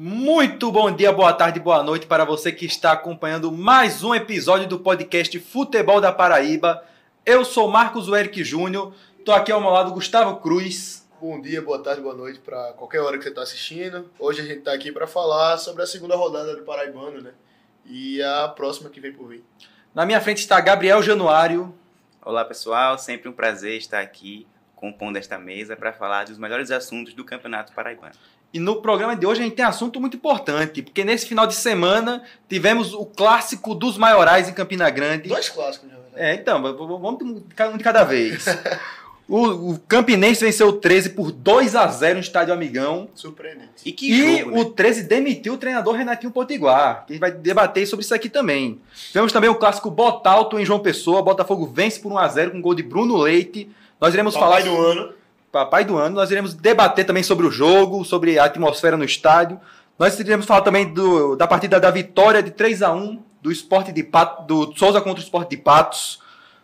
Muito bom dia, boa tarde, boa noite para você que está acompanhando mais um episódio do podcast Futebol da Paraíba. Eu sou Marcos Eric Júnior, estou aqui ao meu lado Gustavo Cruz. Bom dia, boa tarde, boa noite para qualquer hora que você está assistindo. Hoje a gente está aqui para falar sobre a segunda rodada do Paraibano, né? E a próxima que vem por vir. Na minha frente está Gabriel Januário. Olá pessoal, sempre um prazer estar aqui compondo esta mesa para falar dos melhores assuntos do Campeonato Paraibano. E no programa de hoje a gente tem um assunto muito importante, porque nesse final de semana tivemos o clássico dos maiorais em Campina Grande. 2 clássicos, na verdade. Então, vamos um de cada vez. O Campinense venceu o 13 por 2-0 no Estádio Amigão. Surpreendente. E jogo, o 13 demitiu o treinador Renatinho Potiguar, que a gente vai debater sobre isso aqui também. Tivemos também o clássico Botalto em João Pessoa. Botafogo vence por 1-0 com um gol de Bruno Leite. Nós iremos falar do ano. Papai do ano. Nós iremos debater também sobre o jogo, sobre a atmosfera no estádio. Nós iremos falar também da partida da vitória de 3-1 do Sport de Patos, do Souza contra o Sport de Patos.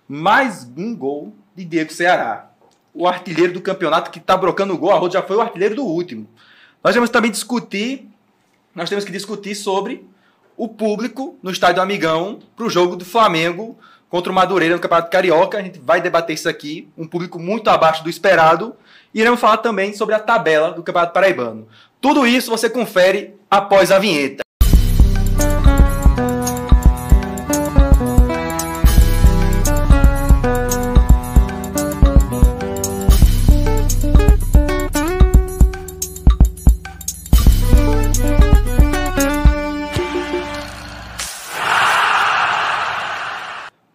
Mais um gol de Diego Ceará, o artilheiro do campeonato que está brocando o gol. A Roda já foi o artilheiro do último. Nós temos também que discutir sobre o público no Estádio Amigão para o jogo do Flamengo contra o Madureira no Campeonato Carioca. A gente vai debater isso aqui, um público muito abaixo do esperado. E iremos falar também sobre a tabela do Campeonato Paraibano. Tudo isso você confere após a vinheta.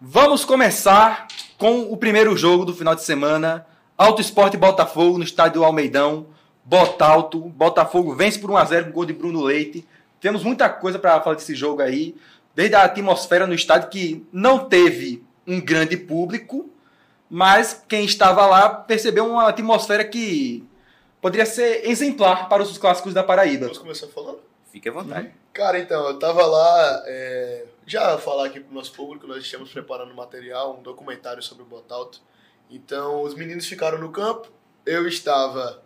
Vamos começar com o primeiro jogo do final de semana. Alto Esporte e Botafogo no estádio Almeidão. Botalto. Botafogo vence por 1-0 com gol de Bruno Leite. Temos muita coisa para falar desse jogo aí. Desde a atmosfera no estádio, que não teve um grande público, mas quem estava lá percebeu uma atmosfera que poderia ser exemplar para os clássicos da Paraíba. Vamos começar falando? Fique à vontade. Cara, então, eu tava lá, já falar aqui pro nosso público, nós estamos preparando material, um documentário sobre o Botalto. Então, os meninos ficaram no campo, eu estava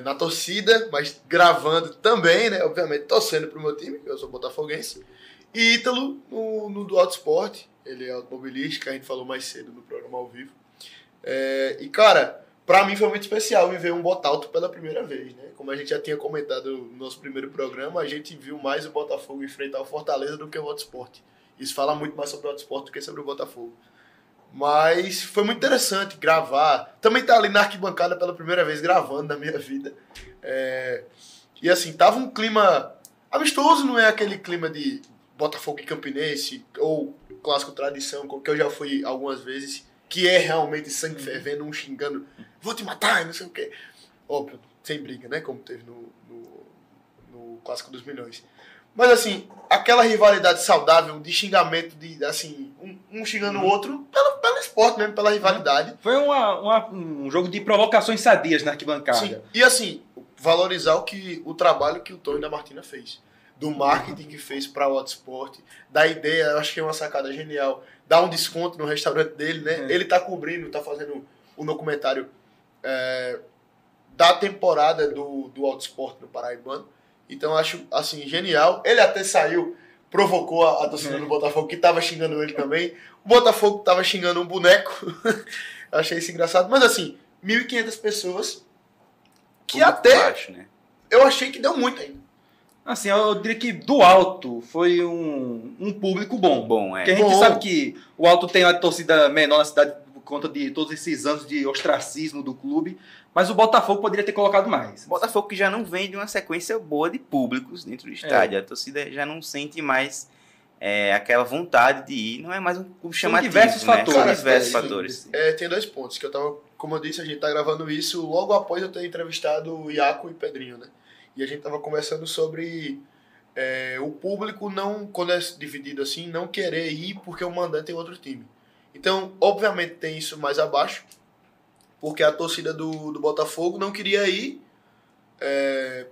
na torcida, mas gravando também, né, obviamente, torcendo pro meu time, eu sou botafoguense. E Ítalo no do Alto Esporte, ele é automobilista, que a gente falou mais cedo no programa ao vivo. E, cara, pra mim foi muito especial ver um Botalto pela primeira vez, né? Como a gente já tinha comentado no nosso primeiro programa, a gente viu mais o Botafogo enfrentar o Fortaleza do que o Alto Esporte. Isso fala muito mais sobre o Alto Esporte do que sobre o Botafogo. Mas foi muito interessante gravar. Também tá ali na arquibancada pela primeira vez gravando na minha vida. E assim, tava um clima amistoso, não é aquele clima de Botafogo e Campinense, ou clássico tradição, que eu já fui algumas vezes, que é realmente sangue fervendo, um xingando, vou te matar, não sei o quê. Óbvio, sem briga, né? Como teve no Clássico dos Milhões. Mas assim, aquela rivalidade saudável de xingamento, de assim, um xingando o outro, pelo esporte mesmo, pela rivalidade. Foi um jogo de provocações sadias na arquibancada. Sim. E assim, valorizar o trabalho que o Tony da Martina fez. Do marketing que fez para o Alto Esporte, da ideia, eu acho que é uma sacada genial, dar um desconto no restaurante dele, né? Ele tá cobrindo, tá fazendo um documentário da temporada do Alto Esporte no Paraibano. Então eu acho, assim, genial. Ele até saiu, provocou a torcida do Botafogo, que tava xingando ele também. O Botafogo tava xingando um boneco. Eu achei isso engraçado. Mas assim, 1.500 pessoas, que Muito até baixo, né? eu achei que deu muito ainda. Assim, eu diria que do Alto foi um público bom. Porque a gente sabe que o Alto tem uma torcida menor na cidade por conta de todos esses anos de ostracismo do clube, mas o Botafogo poderia ter colocado mais. O Botafogo que já não vem de uma sequência boa de públicos dentro do estádio. A torcida já não sente mais aquela vontade de ir. Não é mais um clube chamativo, diversos né? fatores. São diversos fatores. Tem 2 pontos, que eu tava, como eu disse, a gente tá gravando isso logo após eu ter entrevistado o Iaco e Pedrinho, né? E a gente tava conversando sobre o público, não, quando é dividido assim, não querer ir porque o mandante é outro time. Então, obviamente tem isso mais abaixo, porque a torcida do Botafogo não queria ir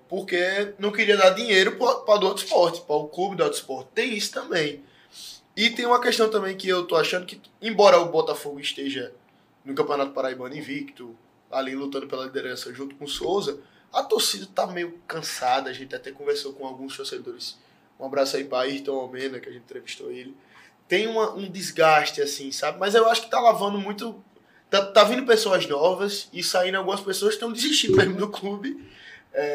porque não queria dar dinheiro para o Alto Esporte, para o clube do Alto Esporte. Tem isso também. E tem uma questão também que eu tô achando que, embora o Botafogo esteja no Campeonato Paraibano invicto, ali lutando pela liderança junto com o Souza, A torcida tá meio cansada, a gente até conversou com alguns torcedores. Um abraço aí para Ayrton Almena, que a gente entrevistou ele. Tem um desgaste, assim, sabe? Mas eu acho que tá lavando muito... Tá vindo pessoas novas e saindo algumas pessoas que estão desistindo mesmo do clube,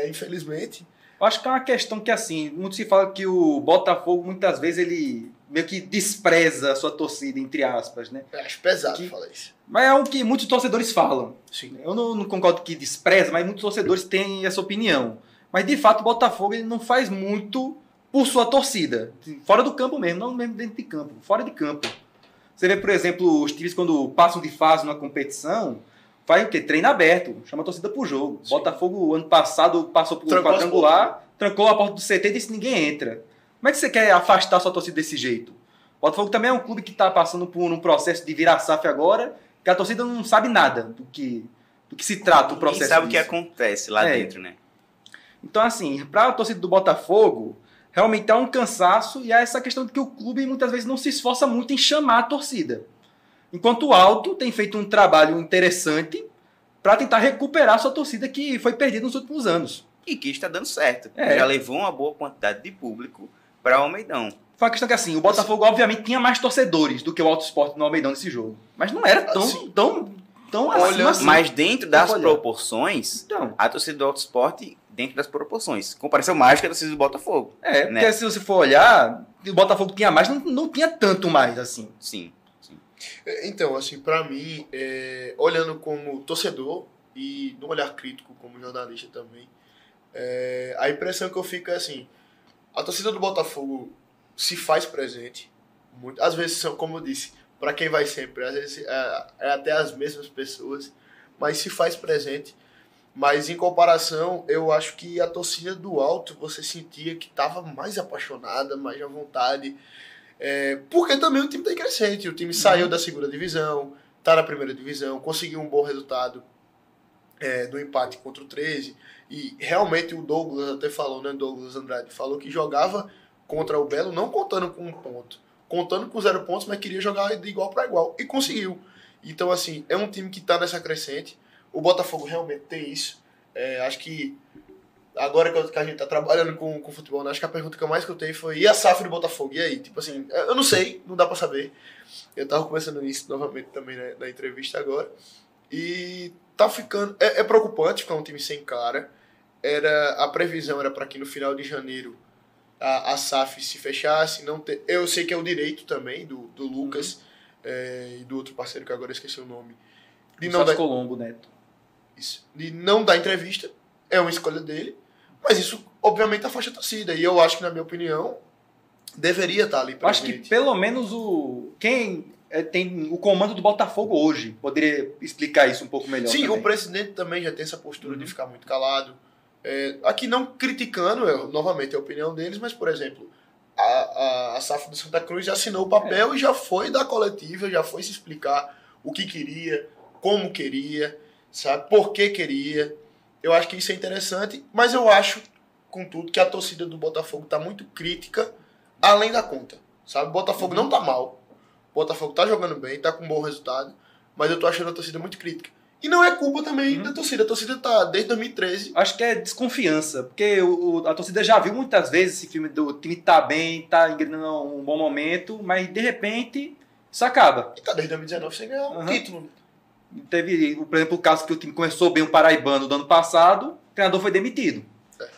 infelizmente. Eu acho que é uma questão que, assim, muito se fala que o Botafogo, muitas vezes, ele meio que despreza a sua torcida, entre aspas, né? Eu acho pesado falar isso. Mas é o que muitos torcedores falam. Sim. Eu não concordo que despreza, mas muitos torcedores têm essa opinião. Mas, de fato, o Botafogo ele não faz muito por sua torcida. Fora do campo mesmo, não mesmo dentro de campo, fora de campo. Você vê, por exemplo, os times quando passam de fase numa competição, faz o quê? Treino aberto, chama a torcida pro jogo. Sim. Botafogo, ano passado, passou por um quadrangular, trancou a porta do CT e disse que ninguém entra. Como é que você quer afastar a sua torcida desse jeito? O Botafogo também é um clube que está passando por um processo de virar SAF agora, que a torcida não sabe nada do que se trata o processo. Ninguém sabe o que acontece lá dentro, né? Então, assim, para a torcida do Botafogo, realmente há um cansaço e há essa questão de que o clube muitas vezes não se esforça muito em chamar a torcida. Enquanto o Alto tem feito um trabalho interessante para tentar recuperar a sua torcida que foi perdida nos últimos anos. E que está dando certo. Já levou uma boa quantidade de público para o Almeidão. Foi uma questão que, assim, o Botafogo obviamente tinha mais torcedores do que o Alto Sport no Almeidão nesse jogo. Mas não era tão assim. Mas dentro das proporções, então, a torcida do Alto Sport, dentro das proporções, compareceu mais que a torcida do Botafogo. Porque se você for olhar, o Botafogo tinha mais, não tinha tanto mais, assim. Sim. Então, assim, pra mim, olhando como torcedor e no olhar crítico como jornalista também, a impressão que eu fico é assim, a torcida do Botafogo se faz presente, muito, às vezes são, como eu disse, para quem vai sempre, às vezes é até as mesmas pessoas, mas se faz presente. Mas em comparação, eu acho que a torcida do Alto, você sentia que estava mais apaixonada, mais à vontade, porque também o time está crescente, o time saiu da segunda divisão, está na primeira divisão, conseguiu um bom resultado do empate contra o 13, e realmente o Douglas até falou, né, Douglas Andrade, falou que jogava contra o Belo não contando com 1 ponto, contando com 0 pontos, mas queria jogar de igual para igual, e conseguiu. Então, assim, é um time que está nessa crescente, o Botafogo realmente tem isso. Acho que agora que a gente está trabalhando com futebol, né, acho que a pergunta que eu mais escutei foi: e a SAF do Botafogo? E aí? Tipo assim, eu não sei, não dá para saber. Eu estava conversando isso novamente também na entrevista agora. E tá ficando... É preocupante ficar um time sem cara. A previsão era para que no final de janeiro a SAF se fechasse. Eu sei que é o direito também do Lucas e do outro parceiro que agora eu esqueci o nome. Colombo Neto. Isso. De não dar entrevista. É uma escolha dele. Mas isso, obviamente, afasta a torcida. E eu acho que, na minha opinião, deveria estar ali presente. Acho que, pelo menos, quem tem o comando do Botafogo hoje poderia explicar isso um pouco melhor. Sim, também. O presidente também já tem essa postura de ficar muito calado. Aqui não criticando, novamente, a opinião deles, mas, por exemplo, a SAF do Santa Cruz já assinou o papel e já foi da coletiva, já foi se explicar o que queria, como queria, sabe, por que queria. Eu acho que isso é interessante, mas eu acho, contudo, que a torcida do Botafogo está muito crítica, além da conta, sabe? O Botafogo não está mal, o Botafogo está jogando bem, está com um bom resultado, mas eu estou achando a torcida muito crítica. E não é culpa também da torcida, a torcida está desde 2013. Acho que é desconfiança, porque a torcida já viu muitas vezes esse filme do time tá bem, tá engrenando um bom momento, mas de repente isso acaba. E tá desde 2019 sem ganhar um título. Teve, por exemplo, o caso que o time começou bem o Paraibano do ano passado, o treinador foi demitido.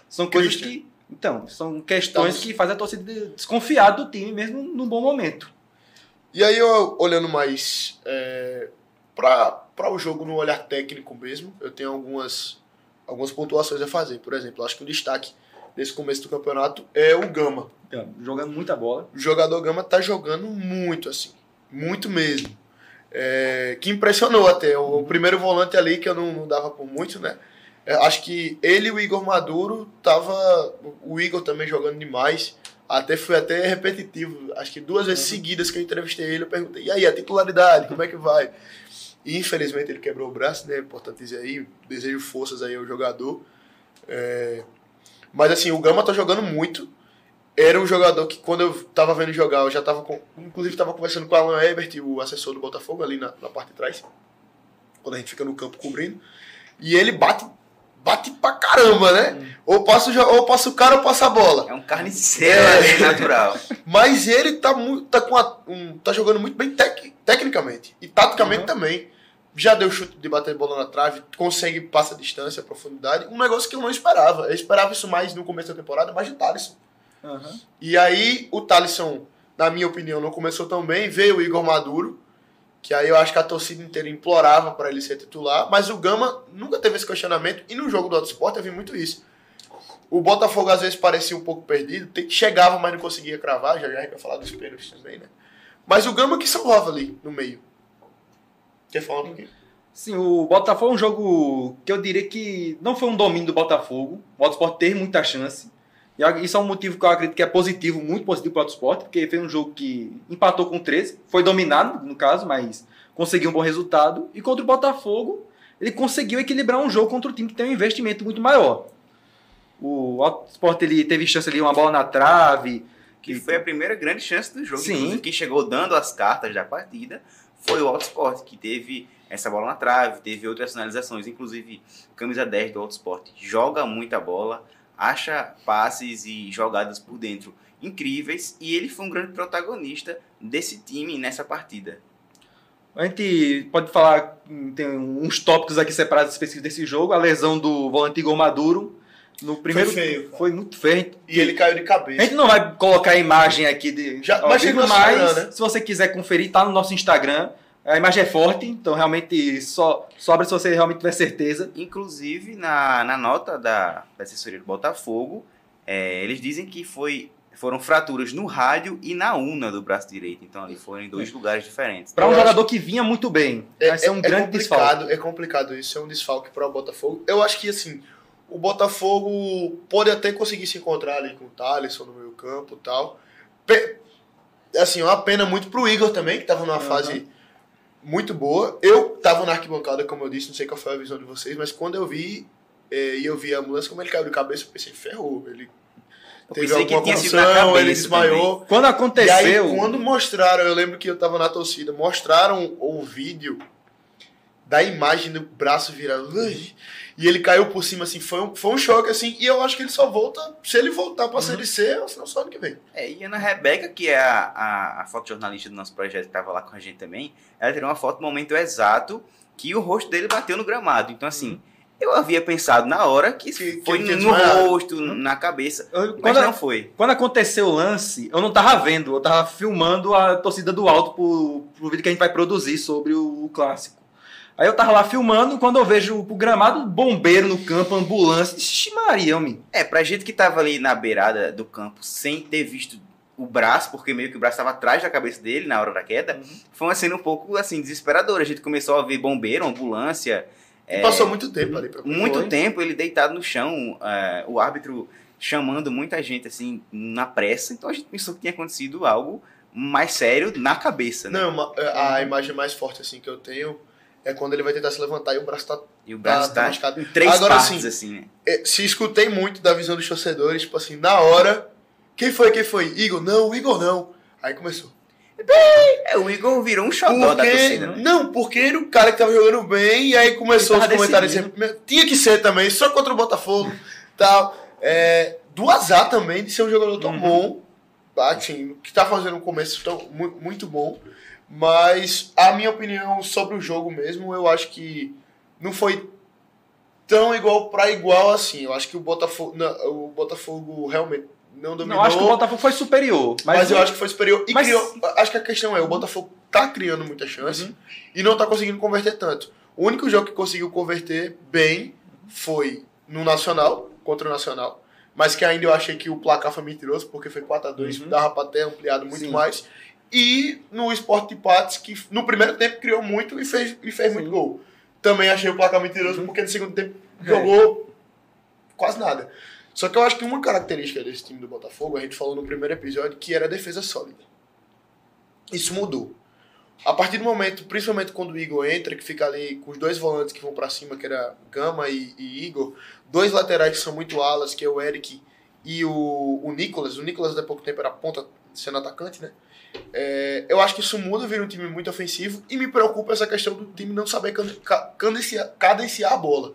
São coisas que... Então, são questões que fazem a torcida desconfiar do time mesmo num bom momento. E aí, eu, olhando mais para o jogo no olhar técnico mesmo, eu tenho algumas pontuações a fazer. Por exemplo, acho que o destaque desse começo do campeonato é o Gama. Jogando muita bola. O jogador Gama tá jogando muito, assim. Muito mesmo. Que impressionou até. O primeiro volante ali, que eu não dava por muito, né? Acho que ele e o Igor Maduro o Igor também jogando demais. Foi até repetitivo. Acho que 2 vezes seguidas que eu entrevistei ele, eu perguntei: e aí, a titularidade, como é que vai? E infelizmente ele quebrou o braço, né? Importante dizer aí. Desejo forças aí ao jogador. Mas assim, o Gama tá jogando muito. Era um jogador que, quando eu tava vendo jogar, eu já tava inclusive tava conversando com o Alan Ebert, o assessor do Botafogo, ali na parte de trás, quando a gente fica no campo cobrindo, e ele bate bate pra caramba, né? Ou passa o cara ou passa a bola. É um carniceiro ali, natural. Mas ele tá jogando muito bem tecnicamente. E taticamente também. Já deu chute de bater bola na trave, consegue passar distância, profundidade. Um negócio que eu não esperava. Eu esperava isso mais no começo da temporada, mais de Thalisson. E aí o Thalisson, na minha opinião, não começou tão bem. Veio o Igor Maduro, que aí eu acho que a torcida inteira implorava para ele ser titular. Mas o Gama nunca teve esse questionamento. E no jogo do Auto Sport eu vi muito isso. O Botafogo às vezes parecia um pouco perdido. Chegava, mas não conseguia cravar. Já a gente vai falar dos pênaltis também, né? Mas o Gama que salvava ali no meio. Quer falar um pouquinho? Sim, o Botafogo é um jogo que eu diria que não foi um domínio do Botafogo. O Autosport teve muita chance. E isso é um motivo que eu acredito que é positivo, muito positivo para o Autosport, porque foi um jogo que empatou com 13, foi dominado, no caso, mas conseguiu um bom resultado. E contra o Botafogo, ele conseguiu equilibrar um jogo contra o time que tem um investimento muito maior. O Autosport ele teve chance ali, uma bola na trave. Que foi a primeira grande chance do jogo. Sim. Inclusive, quem chegou dando as cartas da partida foi o Autosport, que teve essa bola na trave, teve outras finalizações. Inclusive, o camisa 10 do Autosport joga muita bola, acha passes e jogadas por dentro incríveis, e ele foi um grande protagonista desse time nessa partida. A gente pode falar, tem uns tópicos aqui separados específicos desse jogo. A lesão do volante Igor Maduro. No primeiro, foi feio, cara. Foi muito feio. E ele caiu de cabeça. A gente não vai colocar a imagem aqui de mas chegou mas né? se você quiser conferir, tá no nosso Instagram. A imagem é forte, então realmente sobra se você realmente tiver certeza. Inclusive, na nota da assessoria do Botafogo, eles dizem que foram fraturas no rádio e na una do braço direito. Então, ali foram em dois lugares diferentes. Para um jogador que vinha muito bem. Vai ser um grande desfalque. É complicado isso, é um desfalque para o Botafogo. Eu acho que, assim, o Botafogo pode até conseguir se encontrar ali com o Thalisson no meio campo e tal. Assim, uma pena muito pro Igor também, que estava numa fase muito boa. Eu estava na arquibancada, como eu disse, não sei qual foi a visão de vocês, mas quando eu vi, e eu vi a ambulância, como ele caiu de cabeça, eu pensei, ferrou. Ele teve alguma condição, ele desmaiou. Também. Quando aconteceu... E aí, quando mostraram, eu lembro que eu estava na torcida, mostraram o vídeo da imagem do braço virado, e ele caiu por cima, assim, foi um choque, assim, e eu acho que ele só volta, se ele voltar pra Série C, ou senão só ano que vem. E a Ana Rebeca, que é a fotojornalista do nosso projeto, que estava lá com a gente também, ela tirou uma foto no momento exato que o rosto dele bateu no gramado. Então, assim, eu havia pensado na hora que foi no rosto, na cabeça, mas não foi. Quando aconteceu o lance, eu não tava vendo, eu tava filmando a torcida do Alto pro vídeo que a gente vai produzir sobre o clássico. Aí eu tava lá filmando, quando eu vejo o gramado, bombeiro no campo, ambulância, ixi Maria, homem. Pra gente que tava ali na beirada do campo, sem ter visto o braço, porque meio que o braço estava atrás da cabeça dele na hora da queda, foi uma cena um pouco, assim, desesperadora. A gente começou a ver bombeiro, ambulância... E passou muito tempo ali. Muito tempo, ele deitado no chão, o árbitro chamando muita gente, assim, na pressa. Então a gente pensou que tinha acontecido algo mais sério na cabeça, né? Não, a imagem mais forte, assim, que eu tenho... É quando ele vai tentar se levantar e o braço tá... E o braço tá machucado. em 3 Agora, partes, assim, né? Se escutei muito da visão dos torcedores, tipo assim, na hora... Quem foi? Igor? Não, Igor não. Aí começou. O Igor virou um xodó da torcida, né? Não, porque era o cara que tava jogando bem, e aí começou os comentários assim, tinha que ser também, só contra o Botafogo, tal. Do azar também de ser um jogador tão bom, assim, que tá fazendo um começo muito bom. Mas a minha opinião sobre o jogo mesmo, eu acho que não foi tão igual para igual assim. Eu acho que o Botafogo realmente não dominou. Não, acho que o Botafogo foi superior. Mas eu acho que foi superior. E acho que a questão o Botafogo tá criando muita chance e não tá conseguindo converter tanto. O único jogo que conseguiu converter bem foi no Nacional, contra o Nacional. Mas que ainda eu achei que o placar foi mentiroso, porque foi 4-2, dava pra ter ampliado muito mais. E no Sport de Patos, que no primeiro tempo criou muito e fez muito gol. Também achei o placar mentiroso, porque no segundo tempo jogou quase nada. Só que eu acho que uma característica desse time do Botafogo, a gente falou no primeiro episódio, que era a defesa sólida. Isso mudou. A partir do momento, principalmente quando o Igor entra, que fica ali com os dois volantes que vão pra cima, que era Gama e Igor, dois laterais que são muito alas, que é o Eric e o Nicolas. O Nicolas, há pouco tempo, era ponta sendo atacante, né? Eu acho que isso muda, vira um time muito ofensivo, e me preocupa essa questão do time não saber cadenciar a bola.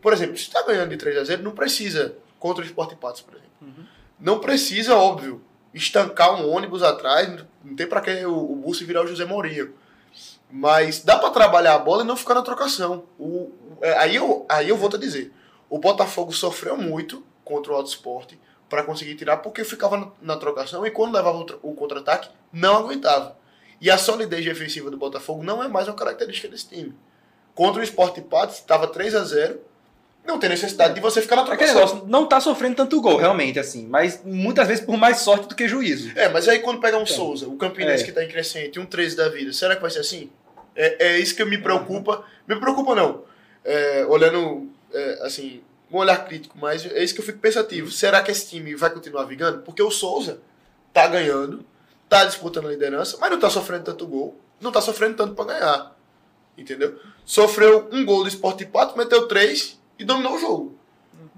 Por exemplo, se tá ganhando de 3-0, não precisa, contra o Sport Patos, por exemplo. Não precisa, óbvio, estancar um ônibus atrás, não tem pra que o Bussi virar o José Mourinho. Mas dá pra trabalhar a bola e não ficar na trocação. Aí eu vou te dizer, o Botafogo sofreu muito contra o Alto Sport para conseguir tirar, porque ficava na trocação e quando levava o contra-ataque, não aguentava. E a solidez defensiva do Botafogo não é mais uma característica desse time. Contra o Sport Patos, estava 3-0, não tem necessidade de você ficar na trocação. Aquele negócio, não tá sofrendo tanto gol, realmente, assim, mas muitas vezes por mais sorte do que juízo. Mas aí quando pega um Souza, o Campinense que tá em crescente, um 13 da vida, será que vai ser assim? É isso que me preocupa. Me preocupa não. Olhando, assim, um olhar crítico, mas é isso que eu fico pensativo. Será que esse time vai continuar vigando? Porque o Souza tá ganhando, tá disputando a liderança, mas não tá sofrendo tanto gol, não tá sofrendo tanto para ganhar. Entendeu? Sofreu um gol do Sport Pato, meteu 3 e dominou o jogo.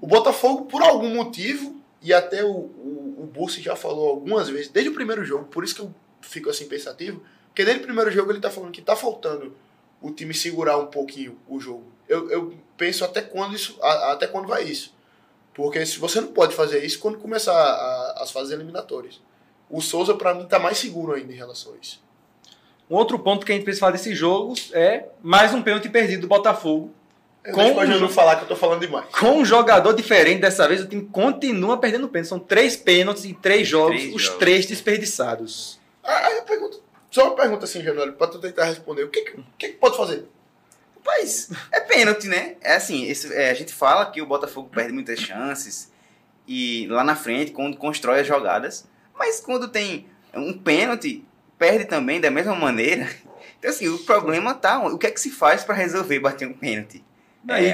O Botafogo, por algum motivo, e até o Bussi já falou algumas vezes, desde o primeiro jogo, por isso que eu fico assim pensativo, porque desde o primeiro jogo ele tá falando que tá faltando o time segurar um pouquinho o jogo. Eu penso até quando vai isso. Porque se você não pode fazer isso quando começar as fases eliminatórias. O Souza, pra mim, tá mais seguro ainda em relação a isso. Um outro ponto que a gente precisa falar desses jogos é mais um pênalti perdido do Botafogo. Deixa pra não falar que eu tô falando demais. Com um jogador diferente dessa vez, o time continua perdendo pênalti. São 3 pênaltis em 3 jogos, os 3 desperdiçados. Aí eu pergunto, só uma pergunta assim, Januário, pra tu tentar responder. O que pode fazer? Rapaz, é pênalti, né? É assim, a gente fala que o Botafogo perde muitas chances e lá na frente, quando constrói as jogadas, mas quando tem um pênalti, perde também da mesma maneira. Então assim, o problema tá, o que é que se faz para resolver bater um pênalti?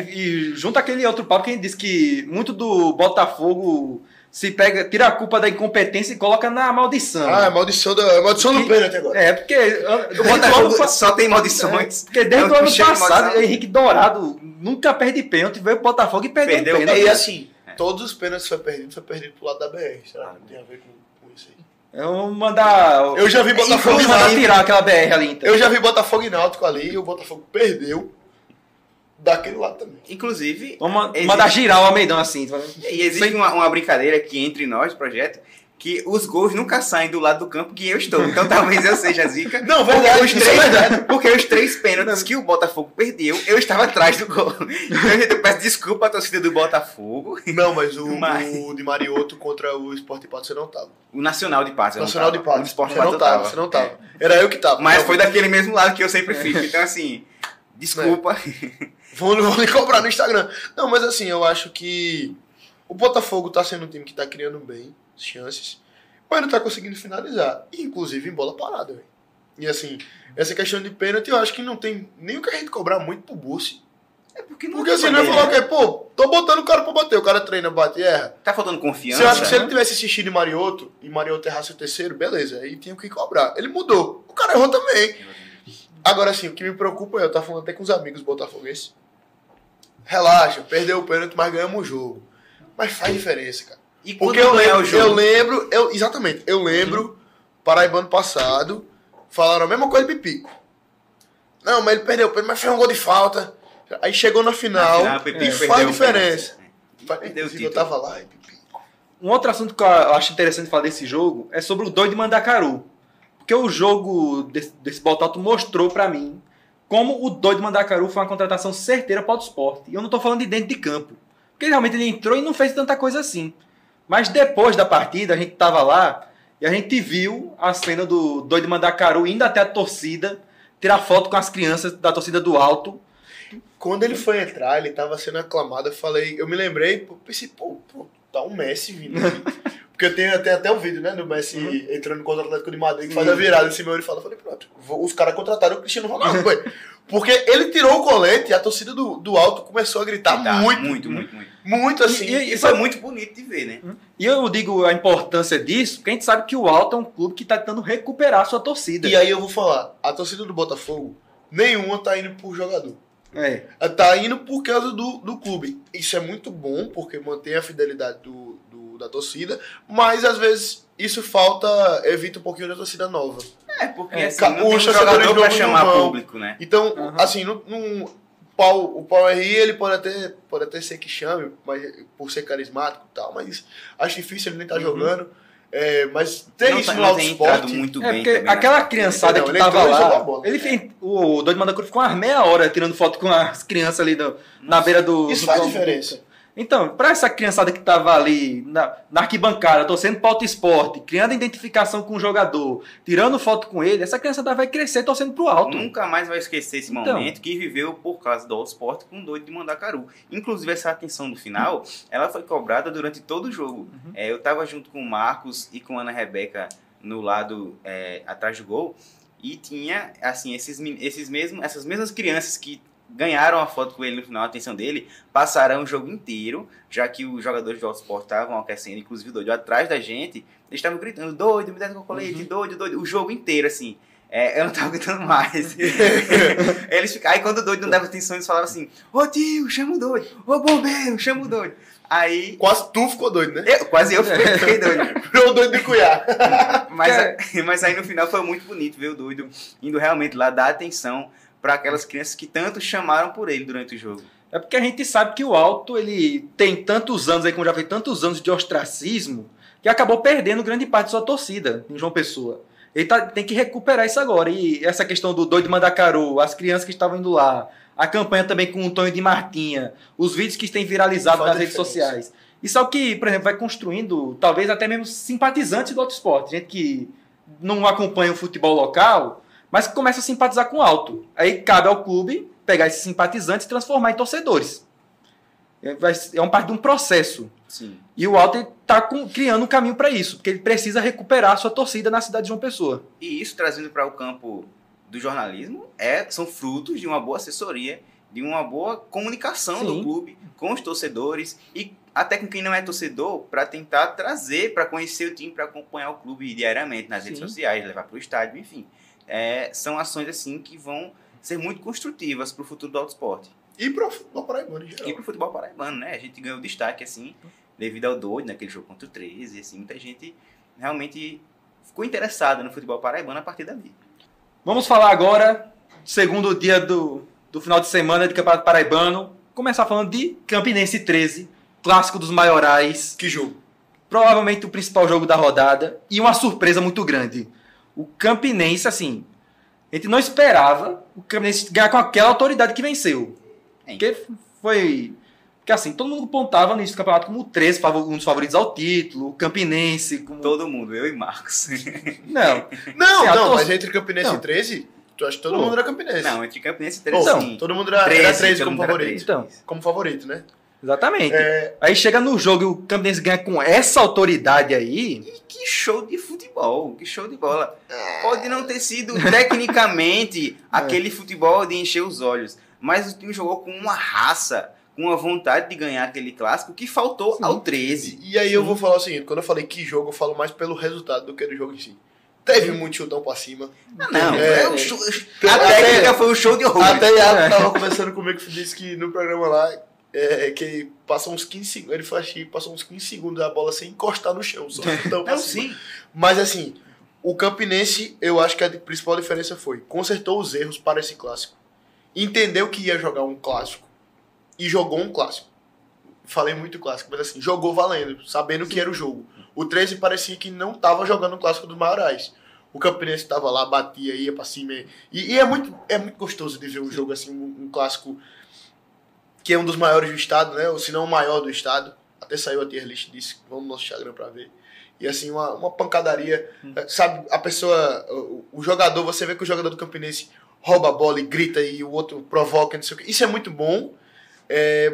E junto aquele outro papo que a gente disse que muito do Botafogo se pega, tira a culpa da incompetência e coloca na maldição. Maldição do pênalti agora. Porque o Botafogo só tem maldições. Porque desde o ano passado, o Henrique Dourado nunca perde pênalti, veio o Botafogo e perdeu o pênalti. E assim, todos os pênaltis foi perdido pro lado da BR. Será que não tem a ver com isso aí? Eu já vi Botafogo tirar aquela BR ali. Então. Eu já vi Botafogo e Náutico ali e o Botafogo perdeu daquele lado também. Inclusive... Vamos mandar girar o Almeidão assim. E existe uma brincadeira aqui entre nós, projeto, que os gols nunca saem do lado do campo que eu estou. Então talvez eu seja zica. Não, verdade. Porque os 3 pênaltis que o Botafogo perdeu, eu estava atrás do gol. Então eu peço desculpa à torcida do Botafogo. Não, mas o de Mariotto contra o Sport Pato você não tava. O Nacional de Patos. O Nacional de Patos. O Sport Pato você não tava. Era eu que tava. Mas foi daquele mesmo lado que eu sempre fico. Então assim, desculpa. Vão me cobrar no Instagram. Não, mas assim, eu acho que o Botafogo tá sendo um time que tá criando bem chances, mas não tá conseguindo finalizar. Inclusive em bola parada, velho. E assim, essa questão de pênalti, eu acho que não tem nem o que a gente cobrar muito pro Bussi. Porque assim, não é falar que tô botando o cara pra bater, o cara treina, bate e erra. Tá faltando confiança. Você acha que se ele tivesse assistido em Mariotto, e Mariotto errasse o terceiro, beleza, aí tinha que cobrar. Ele mudou. O cara errou também. Agora assim, o que me preocupa eu tava falando até com os amigos botafoguenses. Relaxa, perdeu o pênalti, mas ganhamos o jogo. Mas faz diferença, cara. E porque eu lembro, Paraibano passado, falaram a mesma coisa de Pipico. Não, mas ele perdeu o pênalti, mas fez um gol de falta. Aí chegou na final e faz diferença. Eu tava lá e Pipico. Um outro assunto que eu acho interessante falar desse jogo é sobre o doido de Mandacaru. Porque o jogo desse Botafogo mostrou pra mim como o doido de Mandacaru foi uma contratação certeira para o esporte. E eu não estou falando de dentro de campo. Porque realmente ele entrou e não fez tanta coisa assim. Mas depois da partida, a gente estava lá e a gente viu a cena do doido de Mandacaru indo até a torcida, tirar foto com as crianças da torcida do Alto. Quando ele foi entrar, ele estava sendo aclamado. Eu me lembrei, pensei, tá um Messi vindo aqui. Porque tem até um vídeo, né, do Messi entrando contra o Atlético de Madrid, que faz a virada em cima e ele fala, falei, pronto, os caras contrataram o Cristiano Ronaldo, porque ele tirou o colete e a torcida do Alto começou a gritar muito assim. E foi muito bonito de ver, né? E eu digo a importância disso, porque a gente sabe que o Alto é um clube que está tentando recuperar a sua torcida. E aí eu vou falar, a torcida do Botafogo, nenhuma tá indo por jogador. Tá indo por causa do clube. Isso é muito bom, porque mantém a fidelidade da torcida, mas às vezes isso evita um pouquinho da torcida nova. Porque assim, não tem um jogador pra chamar público, né? Então, assim, Paulo Henrique, ele pode até ser que chame, mas, por ser carismático e tal, mas acho difícil, ele nem tá jogando. Mas tem isso no Auto Sport. Muito bem porque também, aquela criançada que tava lá, o Doido Manda Cru ficou umas meia hora tirando foto com as crianças ali na beira do... Isso faz diferença. Então, para essa criançada que estava ali na arquibancada, torcendo para o Auto Esporte, criando identificação com o jogador, tirando foto com ele, essa criançada vai crescer torcendo para o Alto. Nunca mais vai esquecer esse momento que viveu por causa do Auto Esporte com o Doido de Mandacaru. Inclusive, essa atenção no final, ela foi cobrada durante todo o jogo. Eu estava junto com o Marcos e com a Ana Rebeca no lado atrás do gol, e tinha assim, essas mesmas crianças que ganharam a foto com ele no final, a atenção dele, passaram o jogo inteiro, já que os jogadores do Auto Sport estavam aquecendo, inclusive o Doido atrás da gente, eles estavam gritando, Doido, me dá um colete, Doido, o jogo inteiro, assim. Eu não tava gritando mais. Aí quando o Doido não dava atenção, eles falavam assim, ô tio, chama o Doido, ô bombeiro, chama o Doido. Aí... Quase tu ficou doido, né? Quase eu fiquei doido. Virou doido de Cuiá. Mas aí no final foi muito bonito ver o Doido indo realmente lá dar atenção para aquelas crianças que tanto chamaram por ele durante o jogo. É porque a gente sabe que o Alto, ele tem tantos anos, aí como já fez tantos anos de ostracismo, que acabou perdendo grande parte de sua torcida em João Pessoa. Ele tem que recuperar isso agora. E essa questão do Doido Mandacaru, as crianças que estavam indo lá, a campanha também com o Tonho de Martinha, os vídeos que têm viralizado nas redes sociais. Isso é o que, por exemplo, vai construindo, talvez até mesmo simpatizantes do Auto Esporte. Gente que não acompanha o futebol local, mas que começa a simpatizar com o Alto. Aí cabe ao clube pegar esses simpatizantes e transformar em torcedores. É parte de um processo. Sim. E o Alto está criando um caminho para isso, porque ele precisa recuperar a sua torcida na cidade de João Pessoa. E isso, trazendo para o campo do jornalismo, são frutos de uma boa assessoria, de uma boa comunicação do clube com os torcedores e até com quem não é torcedor, para tentar trazer, para conhecer o time, para acompanhar o clube diariamente nas redes sociais, levar para o estádio, enfim. São ações assim que vão ser muito construtivas para o futuro do Auto Esporte. E para o futebol paraibano em geral. E para o futebol paraibano, né? A gente ganhou destaque assim, devido ao Doido, naquele jogo contra o 13, e assim, muita gente realmente ficou interessada no futebol paraibano a partir dali. Vamos falar agora, segundo dia do final de semana de Campeonato Paraibano, começar falando de Campinense 13, clássico dos maiorais. Que jogo? Provavelmente o principal jogo da rodada e uma surpresa muito grande. O Campinense, assim, a gente não esperava o Campinense ganhar com aquela autoridade que venceu. Porque foi... Porque assim, todo mundo apontava no início do campeonato como o 13, um dos favoritos ao título, o Campinense... Como... Todo mundo, eu e Marcos. Não, mas entre Campinense e 13, tu acha que todo mundo era Campinense? Não, entre Campinense e 13, sim. Todo mundo era 13 como favorito. 13. Então, como favorito, né? Exatamente. Aí chega no jogo e o Campinense ganha com essa autoridade aí... E que show de futebol, que show de bola. Pode não ter sido tecnicamente aquele futebol de encher os olhos, mas o time jogou com uma raça, com uma vontade de ganhar aquele clássico que faltou ao 13. E aí eu vou falar o seguinte, quando eu falei que jogo, eu falo mais pelo resultado do que do jogo em si. Teve muito chutão pra cima. A técnica foi um show de horror. Até Iago tava conversando comigo que disse que no programa lá, que passou uns 15 segundos, ele falou que passou uns 15 segundos a bola sem encostar no chão, só chutão pra cima. Sim. Mas assim, o Campinense, eu acho que a principal diferença foi, consertou os erros para esse clássico. Entendeu que ia jogar um clássico. E jogou um clássico. Falei muito clássico, mas assim, jogou valendo, sabendo que era o jogo. O 13 parecia que não estava jogando o clássico dos maiorais. O Campinense estava lá, batia, ia pra cima. E é muito gostoso de ver um jogo assim, um clássico que é um dos maiores do estado, né? Ou se não o maior do estado. Até saiu a tier list disso, vamos no nosso Instagram pra ver. E assim, uma pancadaria. Sabe, a pessoa, o jogador, você vê que o jogador do Campinense rouba a bola e grita e o outro provoca, não sei o que. Isso é muito bom.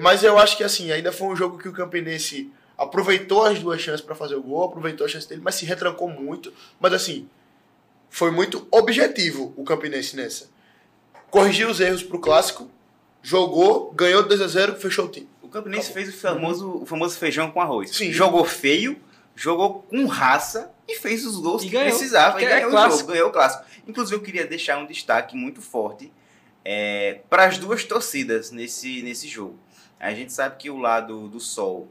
Mas eu acho que assim, ainda foi um jogo que o Campinense aproveitou as duas chances para fazer o gol, aproveitou a chance dele, mas se retrancou muito. Mas assim, foi muito objetivo o Campinense nessa. Corrigiu os erros pro clássico, jogou, ganhou 2-0, fechou o time. O Campinense fez o famoso feijão com arroz. Sim. Jogou feio, jogou com raça e fez os gols que ganhou, precisava. E ganhou o jogo, ganhou o clássico. Inclusive, eu queria deixar um destaque muito forte para as duas torcidas nesse jogo. A gente sabe que o lado do Sol,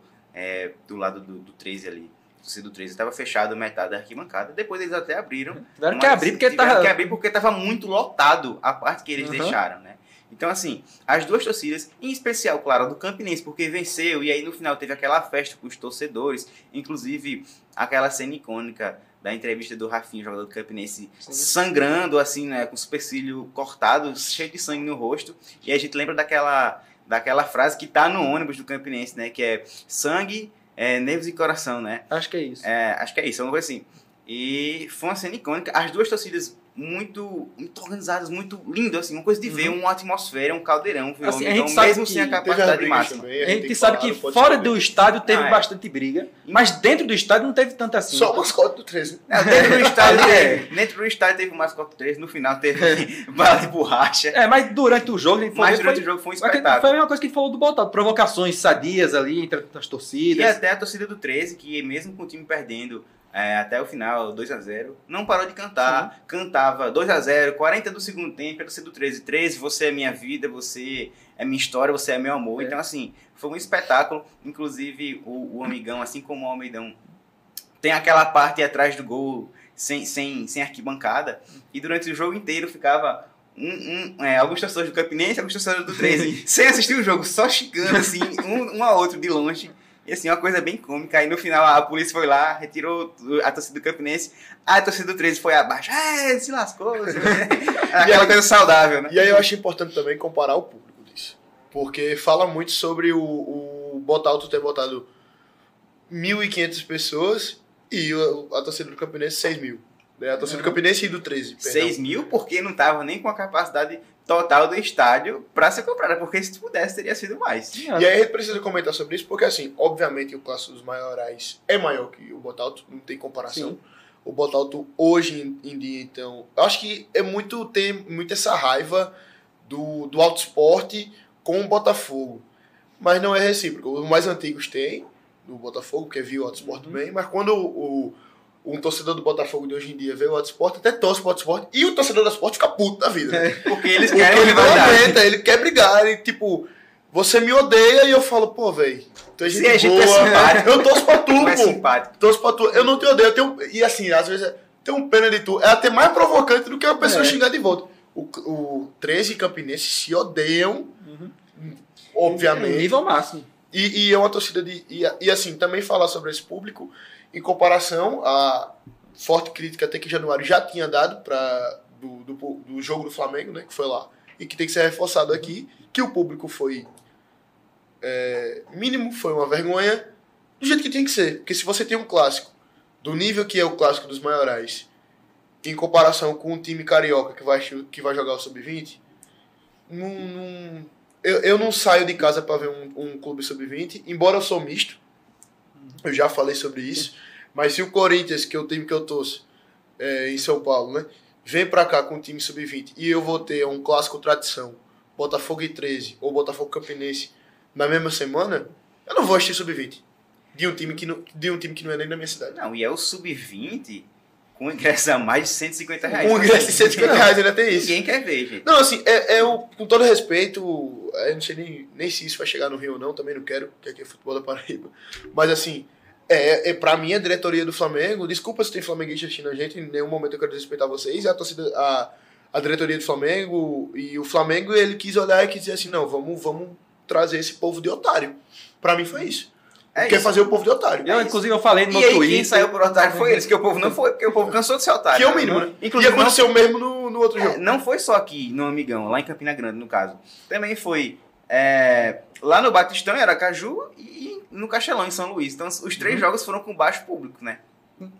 do lado do 13 ali, a torcida do 13 estava fechado metade da arquibancada. Depois eles até abriram. Tiveram que abrir porque porque estava muito lotado a parte que eles deixaram, né? Então, assim, as duas torcidas, em especial, claro, a do Campinense, porque venceu, e aí no final teve aquela festa com os torcedores, inclusive aquela cena icônica da entrevista do Rafinha, jogador do Campinense, sangrando, assim, né, com o supercílio cortado, cheio de sangue no rosto, e a gente lembra daquela frase que tá no ônibus do Campinense, né, que é sangue, nervos e coração, né? Acho que é isso. Acho que é isso, uma coisa assim. E foi uma cena icônica, as duas torcidas muito organizadas, muito lindo, assim, uma coisa de ver, uma atmosfera, um caldeirão, viu? Assim, a Então, gente sabe mesmo que sem a Teve capacidade brigas máxima. também, A gente tem sabe falado, que pode fora saber. do estádio teve Ah, é. bastante briga, mas dentro do estádio não teve tanto assim. Só o mascote do 13. Dentro do estádio teve o mascote 3, no final teve bala de borracha. Mas durante o jogo a gente Mas foi, durante o jogo foi um foi espetáculo. a mesma coisa que a gente falou do Botafogo, provocações sadias ali entre as E torcidas. até a torcida do 13, que mesmo com o time perdendo até o final, 2-0, não parou de cantar. Cantava 2-0, 40 do segundo tempo, a torcida do 13, você é minha vida, você é minha história, você é meu amor. Então, assim, foi um espetáculo. Inclusive, o Amigão, assim como o Almeidão, tem aquela parte atrás do gol sem arquibancada. E durante o jogo inteiro ficava alguns torcedores do Campinense, alguns torcedores do 13, sem assistir o jogo, só xingando, assim, um a outro de longe. E assim, uma coisa bem cômica. Aí no final a polícia foi lá, retirou a torcida do Campinense, a torcida do 13 foi abaixo. Se lascou. Aquela coisa saudável, né? E aí eu acho importante também comparar o público disso. Porque fala muito sobre o Botalto ter botado 1.500 pessoas e a torcida do Campinense 6.000. Né? A torcida do Campinense e do 13. 6 mil, porque não tava nem com a capacidade total do estádio para ser comprada, porque se pudesse teria sido mais. E aí a gente precisa comentar sobre isso, porque assim, obviamente o clássico dos maiorais é maior que o Botalto, não tem comparação. Sim. O Botalto hoje em dia, então, eu acho que tem muito essa raiva do Alto Esporte com o Botafogo. Mas não é recíproco. Os mais antigos têm, do Botafogo, que viu o Alto Esporte bem, mas quando um torcedor do Botafogo de hoje em dia vê o Alto Esporte, até torce pro Alto Esporte, e o torcedor do Esporte fica puto da vida. Né? Porque eles Porque querem ele não rivalidade. aguenta, ele quer brigar, ele tipo, você me odeia e eu falo, pô, velho, tu é Se gente a gente boa, é simpático, eu torço pra tu, não é pô. simpático. Torço pra tu, eu não te odeio, e assim, às vezes tem um pena de tu, é até mais provocante do que uma pessoa xingar de volta. O 13 e Campinense se odeiam, obviamente. Nível máximo. E é uma torcida e assim, também falar sobre esse público, em comparação a forte crítica até que Januário já tinha dado do jogo do Flamengo, né, que foi lá, e que tem que ser reforçado aqui, que o público foi mínimo, foi uma vergonha, do jeito que tem que ser. Porque se você tem um clássico, do nível que é o clássico dos maiorais, em comparação com um time carioca que vai jogar o Sub-20, eu não saio de casa para ver um clube Sub-20, embora eu sou misto, eu já falei sobre isso, mas se o Corinthians, que é o time que eu torço em São Paulo, né, vem para cá com um time Sub-20 e eu vou ter um clássico tradição, Botafogo e 13 ou Botafogo Campinense na mesma semana, eu não vou assistir Sub-20 de um time que não é nem da minha cidade. Não, e é o Sub-20 com ingresso a mais de 150 reais. Com ingresso de 150 reais ainda tem isso. Ninguém quer ver, gente. Não, assim, com todo respeito, eu não sei nem se isso vai chegar no Rio ou não, também não quero, porque aqui é futebol da Paraíba. Mas assim, pra mim a diretoria do Flamengo, desculpa se tem flamenguista assistindo a gente, em nenhum momento eu quero desrespeitar vocês, a diretoria do Flamengo e o Flamengo, ele quis olhar e quis dizer assim, não, vamos trazer esse povo de otário. Pra mim foi isso. Quer fazer o povo de otário. Inclusive, eu falei no meu E aí, Twitter. quem saiu por otário foi eles, que o povo não foi, porque o povo cansou de ser otário. Que é o mínimo, né? Inclusive, E aconteceu mesmo no outro jogo. Não foi só aqui no Amigão, lá em Campina Grande, no caso. Também foi lá no Batistão, em Aracaju, e no Castelão, em São Luís. Então, os 3 jogos foram com baixo público, né?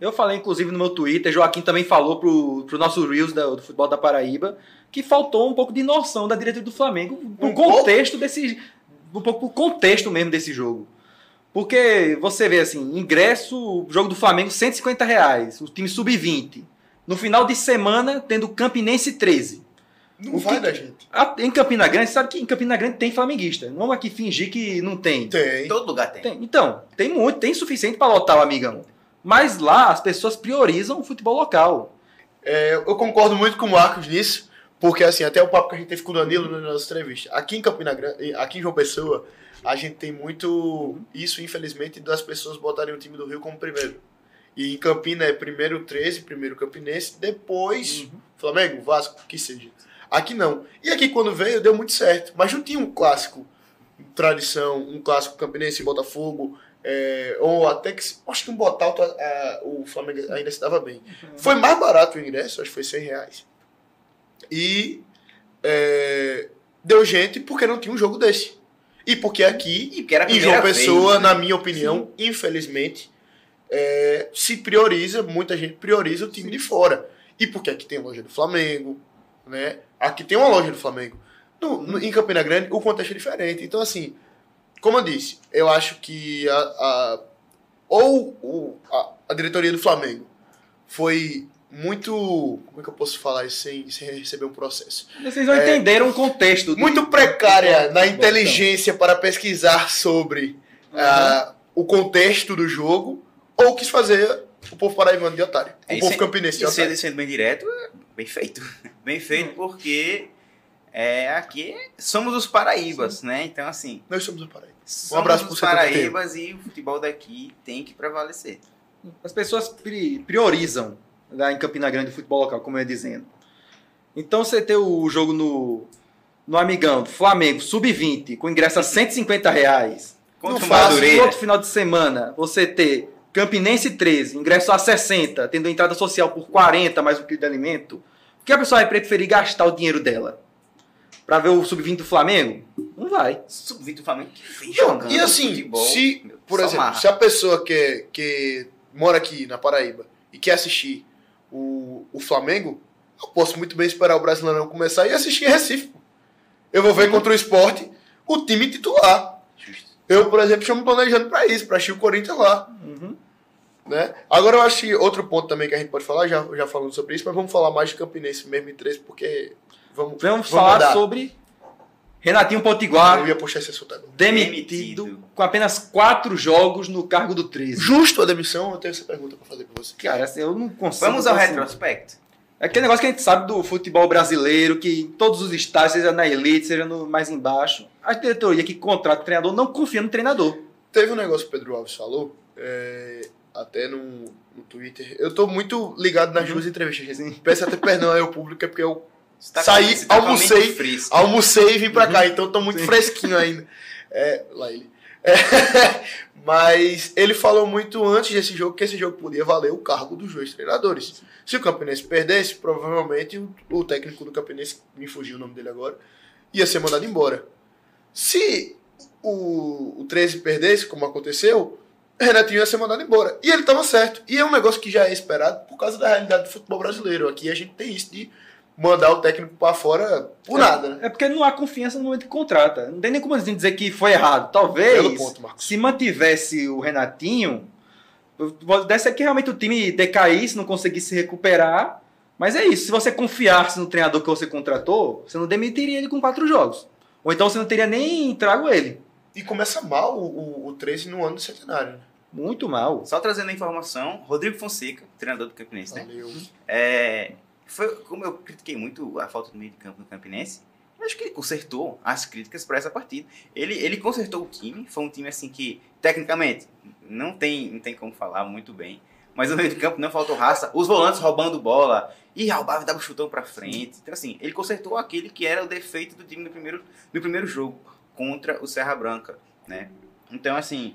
Eu falei, inclusive, no meu Twitter, Joaquim também falou pro nosso Reels do futebol da Paraíba, que faltou um pouco de noção da diretoria do Flamengo, pro contexto um pouco pro contexto mesmo desse jogo. Porque você vê assim, ingresso, jogo do Flamengo, R$150, o time sub-20. No final de semana, tendo Campinense 13. Não vai da gente. Em Campina Grande, você sabe que em Campina Grande tem flamenguista. Não é aqui fingir que não tem. Tem. Todo lugar tem. Então, tem muito, tem suficiente para lotar o Amigão. Mas lá as pessoas priorizam o futebol local. Eu concordo muito com o Marcos nisso, porque assim, até o papo que a gente teve com o Danilo na nossa entrevista. Aqui em Campina Grande, aqui em João Pessoa, a gente tem muito isso, infelizmente, das pessoas botarem o time do Rio como primeiro. E em Campina é primeiro 13, primeiro Campinense, depois Flamengo, Vasco, que seja. Aqui não. E aqui quando veio, deu muito certo. Mas não tinha um clássico tradição, um clássico Campinense e Botafogo, ou até que... Acho que um Botalto, o Flamengo ainda se dava bem. Foi mais barato o ingresso, acho que foi R$100. E deu gente porque não tinha um jogo desse. E porque aqui, em João Pessoa, vez, né? na minha opinião, infelizmente, muita gente prioriza o time de fora. E porque aqui tem loja do Flamengo, né? Aqui tem uma loja do Flamengo. Em Campina Grande, o contexto é diferente. Então, assim, como eu disse, eu acho que a diretoria do Flamengo foi muito... Como é que eu posso falar isso sem receber um processo? Vocês não entenderam o contexto. Muito precária na inteligência para pesquisar sobre o contexto do jogo, ou quis fazer o povo paraibano de otário. O povo campinense de otário. Sendo bem direto, bem feito. Bem feito porque aqui somos os paraíbas, né? Então, assim... Nós somos os paraíbas. Um abraço para os paraíbas e o futebol daqui tem que prevalecer. As pessoas priorizam lá em Campina Grande o futebol local, como eu ia dizendo. Então, você ter o jogo no Amigão, Flamengo, Sub-20, com ingresso a R$150. Contra o No Madureira. outro final de semana, você ter Campinense 13, ingresso a 60, tendo entrada social por 40, mais um quilo de alimento. Por que a pessoa vai preferir gastar o dinheiro dela? Pra ver o Sub-20 do Flamengo? Não vai. Sub-20 do Flamengo que vem jogando E assim, futebol, por exemplo, se a pessoa que mora aqui na Paraíba e quer assistir o Flamengo, eu posso muito bem esperar o Brasileirão começar e assistir em Recife. Eu vou ver contra o Sport o time titular. Justo. Eu, por exemplo, estou me planejando para isso, para assistir o Corinthians lá. Né? Agora eu acho que outro ponto também que a gente pode falar, já falando sobre isso, mas vamos falar mais de Campinense mesmo em 13, porque vamos falar sobre Renatinho Potiguar. Eu ia puxar esse assunto agora. Demitido com apenas 4 jogos no cargo do 13. Justo a demissão? Eu tenho essa pergunta para fazer para você. Cara, assim, eu não consigo. Vamos ao retrospecto. É aquele negócio que a gente sabe do futebol brasileiro, que em todos os estágios, seja na elite, seja no mais embaixo, a diretoria que contrata o treinador não confia no treinador. Teve um negócio que o Pedro Alves falou, até no Twitter. Eu tô muito ligado nas duas entrevistas. Peço até perdão aí ao público, é porque eu saí, almocei e vim pra cá, então tô muito fresquinho ainda. Lá ele. Mas ele falou muito antes desse jogo que esse jogo podia valer o cargo dos dois treinadores. Se o Campinense perdesse, provavelmente o técnico do Campinense, me fugiu o nome dele agora, ia ser mandado embora. Se o 13 perdesse, como aconteceu, Renatinho ia ser mandado embora. E ele estava certo. E é um negócio que já é esperado por causa da realidade do futebol brasileiro. Aqui a gente tem isso de mandar o técnico para fora por nada, né? É porque não há confiança no momento que contrata. Não tem nem como a gente dizer que foi errado. Talvez, Pelo ponto, Marcos. se mantivesse o Renatinho, deve ser que realmente o time decaísse, não conseguisse se recuperar. Mas é isso. Se você confiasse no treinador que você contratou, você não demitiria ele com 4 jogos. Ou então você não teria nem trago ele. E começa mal o 13 no ano do centenário, né? Muito mal. Só trazendo a informação, Rodrigo Fonseca, treinador do Campinense, né? Valeu. Foi como eu critiquei muito a falta do meio de campo no Campinense, eu acho que ele consertou as críticas para essa partida. Ele consertou o time, foi um time assim que, tecnicamente, não tem como falar muito bem, mas no meio de campo não faltou raça, os volantes roubando bola, e roubava e dava um chutão para frente. Então assim, ele consertou aquele que era o defeito do time no primeiro jogo, contra o Serra Branca, né? Então assim,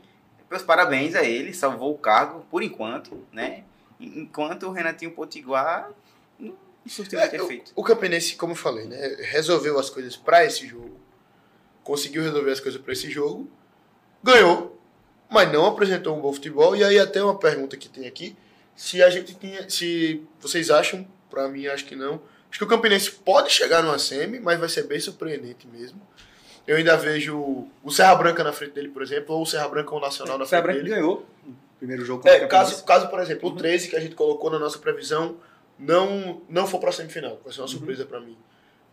meus parabéns a ele, salvou o cargo por enquanto, né? Enquanto o Renatinho Potiguar não surtiu muito efeito. O Campinense, como eu falei, né, resolveu as coisas para esse jogo, conseguiu resolver as coisas para esse jogo, ganhou, mas não apresentou um bom futebol. E aí até uma pergunta que tem aqui, se vocês acham, para mim acho que não, acho que o Campinense pode chegar numa semi, mas vai ser bem surpreendente mesmo. Eu ainda vejo o Serra Branca na frente dele, por exemplo, ou o Serra Branca ou o Nacional na frente dele. O Serra Branca ganhou o primeiro jogo. Caso, por exemplo, o 13 que a gente colocou na nossa previsão não for para semifinal, vai ser uma surpresa para mim.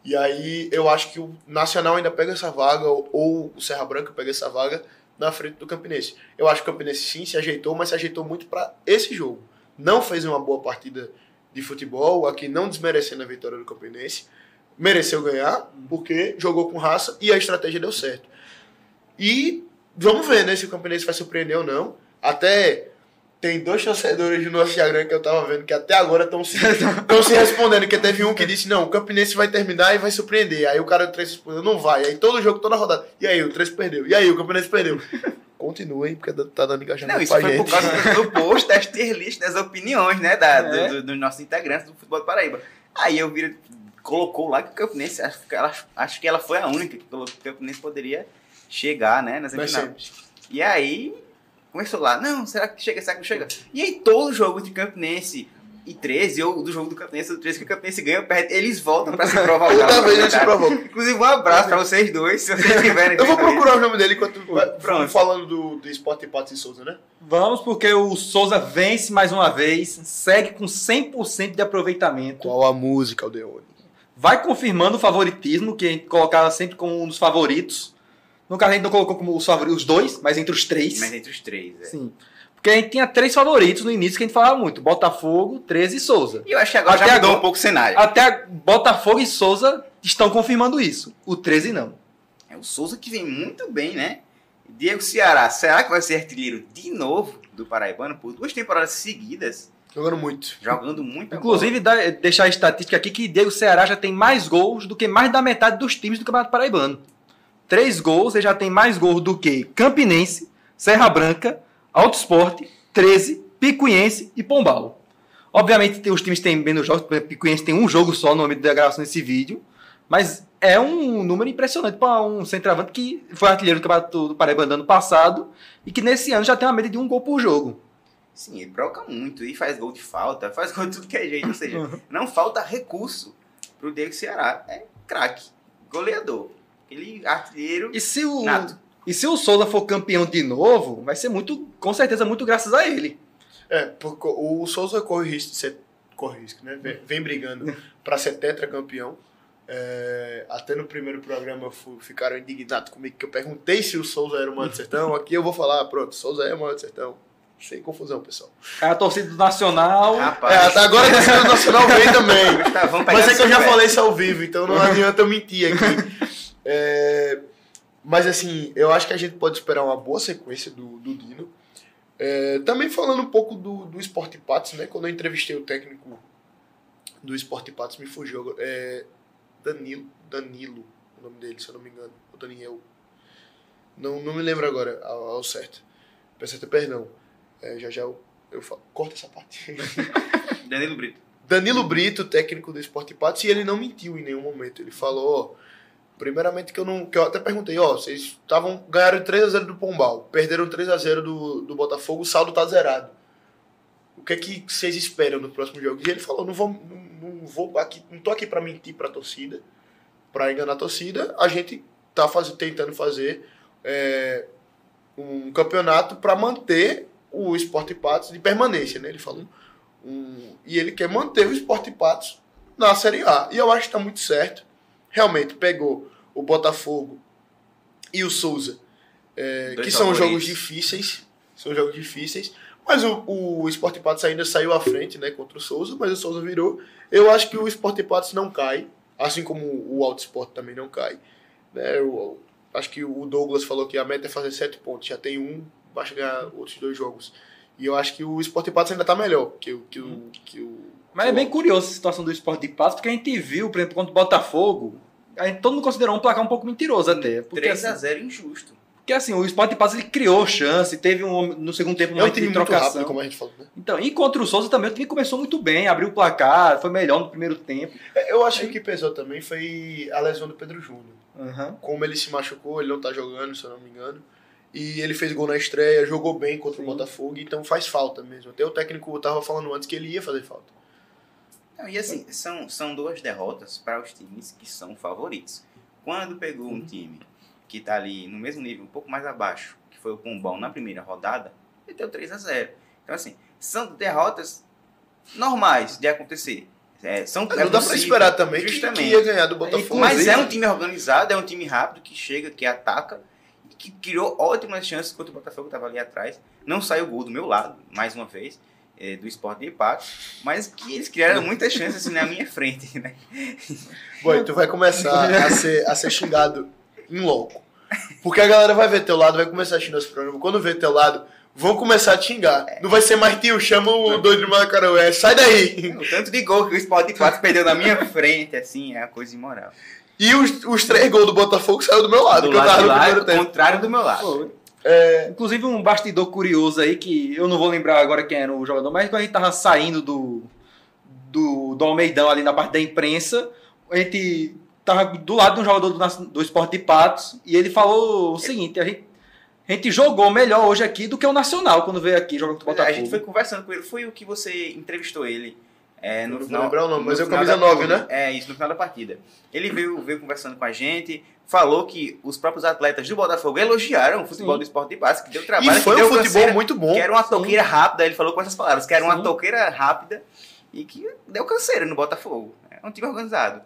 E aí eu acho que o Nacional ainda pega essa vaga, ou o Serra Branca pega essa vaga na frente do Campinense. Eu acho que o Campinense sim se ajeitou, mas se ajeitou muito para esse jogo. Não fez uma boa partida de futebol, aqui não desmerecendo a vitória do Campinense, mereceu ganhar, porque jogou com raça e a estratégia deu certo. E vamos ver, né, se o Campinense vai surpreender ou não. Até Tem 2 torcedores do nosso Instagram que eu tava vendo que até agora estão se respondendo, que teve um que disse, não, o Campinense vai terminar e vai surpreender. Aí o cara do 3 respondeu, não vai. Aí todo jogo, toda rodada. E aí, o 3 perdeu. E aí, o Campinense perdeu. Continuem, porque tá dando engajamento. Não, isso foi por causa do post das tier list, das opiniões, né, dos nossos integrantes do Futebol do Paraíba. Aí eu vi, colocou lá que o Campinense, acho que ela foi a única que colocou que o Campinense poderia chegar, né, nas semifinais. E aí... começou lá, não, será que chega, será que não chega? E aí todo jogo de Campinense e 13, ou do jogo do Campinense, do 13 que o Campinense ganha, perde, eles voltam pra se provocar. Toda vez eles se provocam. Inclusive um abraço pra vocês dois, se vocês tiverem. Eu vou procurar o nome dele enquanto vamos falando do Sport Patos e Souza, né? Vamos, porque o Souza vence mais uma vez, segue com 100% de aproveitamento. Qual a música, Aldeone? Vai confirmando o favoritismo, que a gente colocava sempre como um dos favoritos. No caso, a gente não colocou como os 2, mas entre os 3. Mas entre os 3, é. Sim. Porque a gente tinha 3 favoritos no início que a gente falava muito. Botafogo, 13 e Souza. E eu acho que agora já mudou um pouco o cenário. Até Botafogo e Souza estão confirmando isso. O 13 não. É o Souza que vem muito bem, né? Diego Ceará, será que vai ser artilheiro de novo do Paraibano por 2 temporadas seguidas? Jogando muito. Jogando muito. Inclusive, deixar a estatística aqui que Diego Ceará já tem mais gols do que mais da metade dos times do Campeonato Paraibano. 3 gols, ele já tem mais gols do que Campinense, Serra Branca, Alto Esporte, 13, Picuiense e Pombal. Obviamente, os times têm menos jogos, Picuiense tem um jogo só no momento da gravação desse vídeo, mas é um número impressionante para um centroavante que foi artilheiro do Campeonato do Paraibano ano passado e que nesse ano já tem uma média de 1 gol por jogo. Sim, ele provoca muito e faz gol de falta, faz gol de tudo que é jeito, ou seja, não falta recurso pro Diego Ceará. É craque, goleador. Ele artilheiro nato. E se o Souza for campeão de novo, vai ser muito, com certeza, muito graças a ele. Porque o Souza corre risco, né? Vem brigando para ser tetracampeão. Até no primeiro programa ficaram indignados comigo, que eu perguntei se o Souza era o maior do Sertão. Aqui eu vou falar, pronto, Souza é o maior do Sertão. Sem confusão, pessoal. A torcida do Nacional... Rapaz, até agora a torcida do Nacional vem também. Mas é que eu já falei isso ao vivo, então não adianta eu mentir aqui. Mas assim, eu acho que a gente pode esperar uma boa sequência do Dino. Também falando um pouco do Sport Patos, né? Quando eu entrevistei o técnico do Sport Patos, me fugiu. Danilo, o nome dele, se eu não me engano. O Daniel. Não me lembro agora ao certo. Peço até perdão. Já eu falo. Corta essa parte. Danilo Brito, técnico do Sport Patos, e ele não mentiu em nenhum momento. Ele falou, primeiramente que eu até perguntei, vocês ganharam 3-0 do Pombal, perderam 3-0 do Botafogo, o saldo tá zerado. O que é que vocês esperam no próximo jogo? E ele falou, não tô aqui para mentir para a torcida, para enganar a torcida, a gente tá tentando fazer um campeonato para manter o Sport Patos de permanência, né? Ele falou. E ele quer manter o Sport Patos na Série A. E eu acho que está muito certo. Realmente pegou o Botafogo e o Souza, que são jogos difíceis. São jogos difíceis. Mas o Sport Patos ainda saiu à frente, né, contra o Souza, mas o Souza virou. Eu acho que o Sport Patos não cai, assim como o Alto Esporte também não cai. Né? Eu acho que o Douglas falou que a meta é fazer 7 pontos. Já tem basta ganhar outros 2 jogos. E eu acho que o Sport Patos ainda está melhor que o... Mas é bem curioso a situação do Sport Patos, porque a gente viu, por exemplo, contra o Botafogo, todo mundo considerou um placar um pouco mentiroso até. 3-0 injusto. Porque assim, o Sport Patos ele criou chance, teve no segundo tempo um time de trocação. Muito rápido, como a gente falou, né? Então, e contra o Souza também, o time começou muito bem, abriu o placar, foi melhor no primeiro tempo. Eu acho que o que pesou também foi a lesão do Pedro Júnior. Uhum. Como ele se machucou, ele não tá jogando, se eu não me engano. E ele fez gol na estreia, jogou bem contra o Botafogo, então faz falta mesmo. Até o técnico estava falando antes que ele ia fazer falta. Não, e assim, são 2 derrotas para os times que são favoritos. Quando pegou um time que está ali no mesmo nível, um pouco mais abaixo, que foi o Pombal na primeira rodada, ele deu 3-0. Então assim, são derrotas normais de acontecer. Não dá para esperar também que ia ganhar do Botafogo. Mas é um time organizado, é um time rápido, que chega, que ataca, que criou ótimas chances contra o Botafogo, que estava ali atrás. Não saiu gol do meu lado, mais uma vez, do Sport de Patos, mas que eles criaram muitas chances assim, na minha frente, né? Bom, tu vai começar a ser xingado em loco. Porque a galera vai ver teu lado, vai começar a xingar esse programa. Quando vê teu lado, vão começar a te xingar. Não vai ser mais tio, chama o doido do Macarué, sai daí. O tanto de gol que o Sport de Patos perdeu na minha frente, assim, é uma coisa imoral. E os 3 gols do Botafogo saiu do meu lado, Do que eu lado tava de no lá, primeiro tempo. contrário do meu lado. Pô, É, inclusive um bastidor curioso aí, que eu não vou lembrar agora quem era o jogador, mas quando a gente tava saindo do Almeidão ali na parte da imprensa, a gente tava do lado de um jogador do Sport de Patos, e ele falou o seguinte: a gente jogou melhor hoje aqui do que o Nacional quando veio aqui jogar contra o Botafogo. A gente foi conversando com ele, foi o que você entrevistou ele. não No vou final, lembrar o nome, mas no é o final camisa da 9, partida. né? É, isso, no final da partida. Ele veio conversando com a gente, falou que os próprios atletas do Botafogo elogiaram o futebol Sim. do Sport de Patos, que deu E trabalho, foi que um deu futebol canseira, muito bom. que era uma toqueira rápida, ele falou com essas palavras, que era uma Sim. toqueira rápida e que deu canseira no Botafogo. É um time organizado.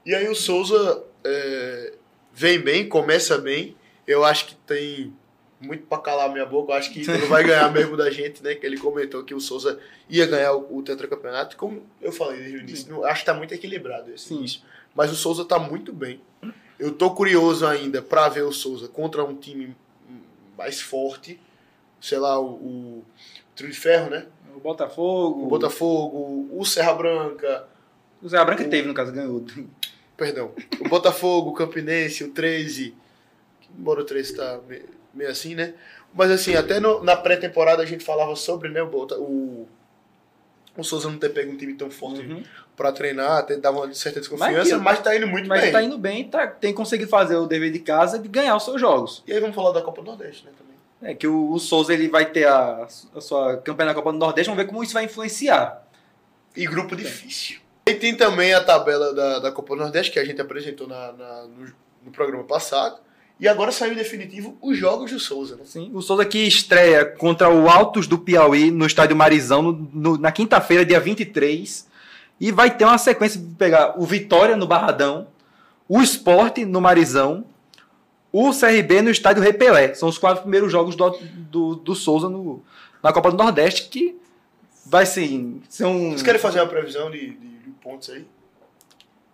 E aí o Souza vem bem, começa bem. Eu acho que tem muito pra calar a minha boca. Eu acho que não vai ganhar mesmo da gente, né? Que ele comentou que o Souza ia ganhar o tetracampeonato. Como eu falei desde o início, acho que tá muito equilibrado esse Sim. início. Mas o Souza tá muito bem. Eu tô curioso ainda pra ver o Souza contra um time mais forte. Sei lá, o Trio de Ferro, né? O Botafogo. O Botafogo, o Serra Branca. O Zé Branca teve, no caso, ganhou. Perdão. O Botafogo, o Campinense, o 13. Embora o 13 tá meio assim, né? Mas assim, até na pré-temporada a gente falava sobre, né, o Souza não ter pego um time tão forte Uhum. pra treinar, até dar uma certa desconfiança, Mas mas tá indo muito Mas bem. tá indo bem, tem conseguido fazer o dever de casa de ganhar os seus jogos. E aí vamos falar da Copa do Nordeste, né, também. É que o Souza ele vai ter a sua campanha na Copa do Nordeste, vamos ver como isso vai influenciar. E grupo difícil. E tem também a tabela da Copa do Nordeste, que a gente apresentou no programa passado. E agora saiu em definitivo os jogos do Souza, né? Sim, o Souza que estreia contra o Altos do Piauí no estádio Marizão na quinta-feira, dia 23. E vai ter uma sequência de pegar o Vitória no Barradão, o Sport no Marizão, o CRB no estádio Repelé. São os 4 primeiros jogos do Souza na Copa do Nordeste, que vai ser um... Vocês querem fazer uma previsão de pontos aí?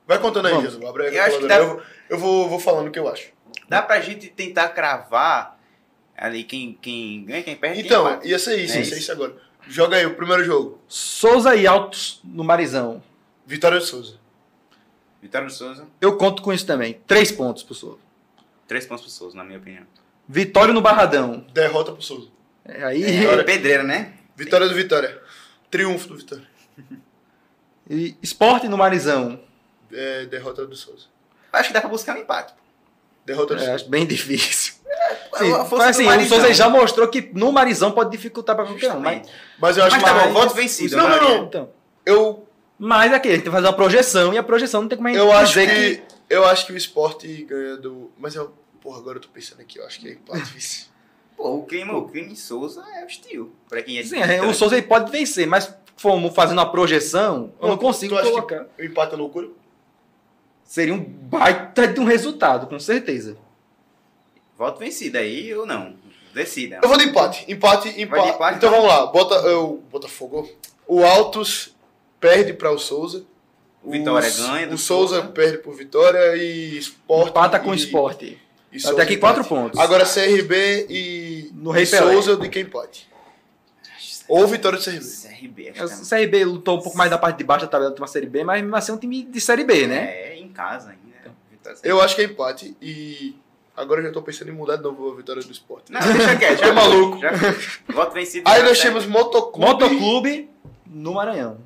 Vai contando aí, Vamos. Jesus. Abre aí Eu a acho que calculadora. Eu vou falando o que eu acho. Dá pra gente tentar cravar ali quem ganha, quem perde, quem Então, empata. ia ser isso, É ia ser isso. isso agora. Joga aí o primeiro jogo. Souza e Altos no Marizão. Vitória do Souza. Vitória do Souza, Eu conto com isso também. 3 pontos pro Souza. 3 pontos pro Souza, na minha opinião. Vitória no Barradão. Derrota pro Souza. Aí, É pedreira, né? Vitória do Vitória. Triunfo do Vitória. e Sport no Marizão. Derrota do Souza. Acho que dá pra buscar um empate. Derrota do Souza. Acho bem difícil. A Sim, força mas, do assim, o Marizão. Souza já mostrou que no Marizão pode dificultar para qualquer um. Mas, Justamente. Mas eu acho Mas que tá bom, voto vencido. Não, Maria. não. então, Eu mas aqui, a gente tem que fazer uma projeção, e a projeção não tem como a gente acho dizer eu acho que o Sport ganha do... Mas porra, agora eu tô pensando aqui. Eu acho que é empate difícil. Pô, o clima em Souza é hostil. Pra quem é de Sim, visitante. o Souza ele pode vencer, mas fomos fazendo uma projeção, eu não consigo Tu acha colocar. que o empate é loucura? Seria um baita de um resultado, com certeza. Voto vencido aí ou não. Decida. Eu vou de empate. Empate. Vai de empate, Então tá? vamos lá. Botafogo. O Altos perde para o Souza. Vitória ganha do O Souza Souza. perde por Vitória e Sport. Empata com o e- Sport. e Até Souza aqui empate. 4 pontos. Agora CRB e No Rei e Pelé. Souza eu de quem pode. Ou Vitória do CRB. CRB. O CRB lutou um pouco mais da parte de baixo da tabela de uma Série B, mas mesmo assim é um time de Série B, né? É, em casa ainda. Vitória Eu acho que é empate e agora eu já tô pensando em mudar de novo a Vitória do Sport. Não, deixa quieto. Tô maluco. Já voto vencido. Aí já nós serve. temos Motoclube. Motoclube no Maranhão.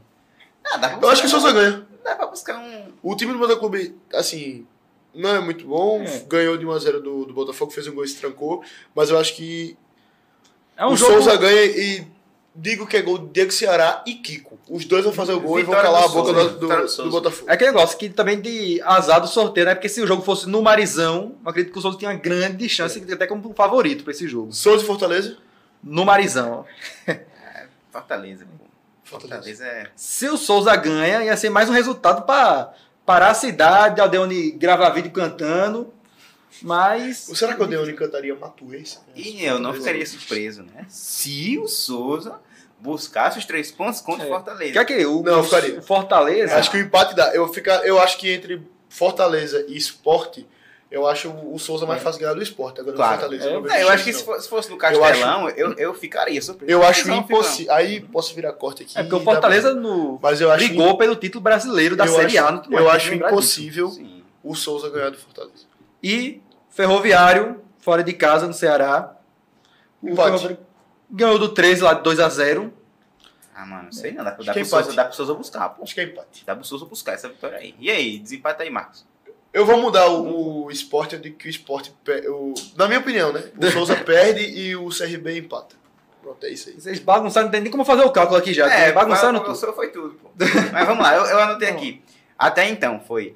Dá pra Eu acho que o Souza ganha. Dá pra buscar um... O time do Motoclube, assim, não é muito bom. É. Ganhou de 1-0 do Botafogo, fez um gol e se trancou. Mas eu acho que É um o jogo. Souza ganha e digo que é gol de Diego Ceará e Kiko. Os dois vão fazer o gol Vitória e vão calar a do boca Souza, do vitória do Souza. Botafogo. É aquele negócio que também de azar do sorteio, né? Porque se o jogo fosse no Marizão, eu acredito que o Souza tinha uma grande chance, até como favorito para esse jogo. Souza e Fortaleza? No Marizão. Fortaleza, pô. Fortaleza é... Se o Souza ganha, ia ser mais um resultado para parar a cidade, Aldeone gravar vídeo cantando. Mas. Será que o Deone cantaria Matuês? E eu não ficaria surpreso, né? Se o Souza buscasse os 3 pontos contra o Fortaleza. Quer que Não, eu ficaria. o Fortaleza. Acho que o empate dá. Eu acho que entre Fortaleza e Sport, Eu acho o Souza mais fácil ganhar do Sport. Agora Claro. no Fortaleza eu não vejo Eu acho que chance, se fosse no Castelão, eu ficaria surpreso. Eu acho Não, impossível. Aí posso virar corte aqui. É porque o Fortaleza Mas eu acho brigou pelo título brasileiro da eu Série A. acho- no último eu ano, acho tem que lembrar disso. impossível Sim. o Souza ganhar do Fortaleza. E Ferroviário, fora de casa, no Ceará. O Empate. Ferroviário ganhou do 13 lá, 2-0. Ah, mano, sei não. Dá Acho que é empate. pro Souza buscar, pô. Acho que é empate. Dá pro Souza buscar essa vitória aí. E aí, desempata aí, Marcos. Eu vou mudar o Sport, eu digo que o Sport... Na minha opinião, né? O Souza perde e o CRB empata. Pronto, é isso aí. Vocês bagunçaram, não tem nem como fazer o cálculo aqui já. Bagunçaram tudo. Bagunçou foi tudo, pô. Mas vamos lá, eu anotei aqui. Até então foi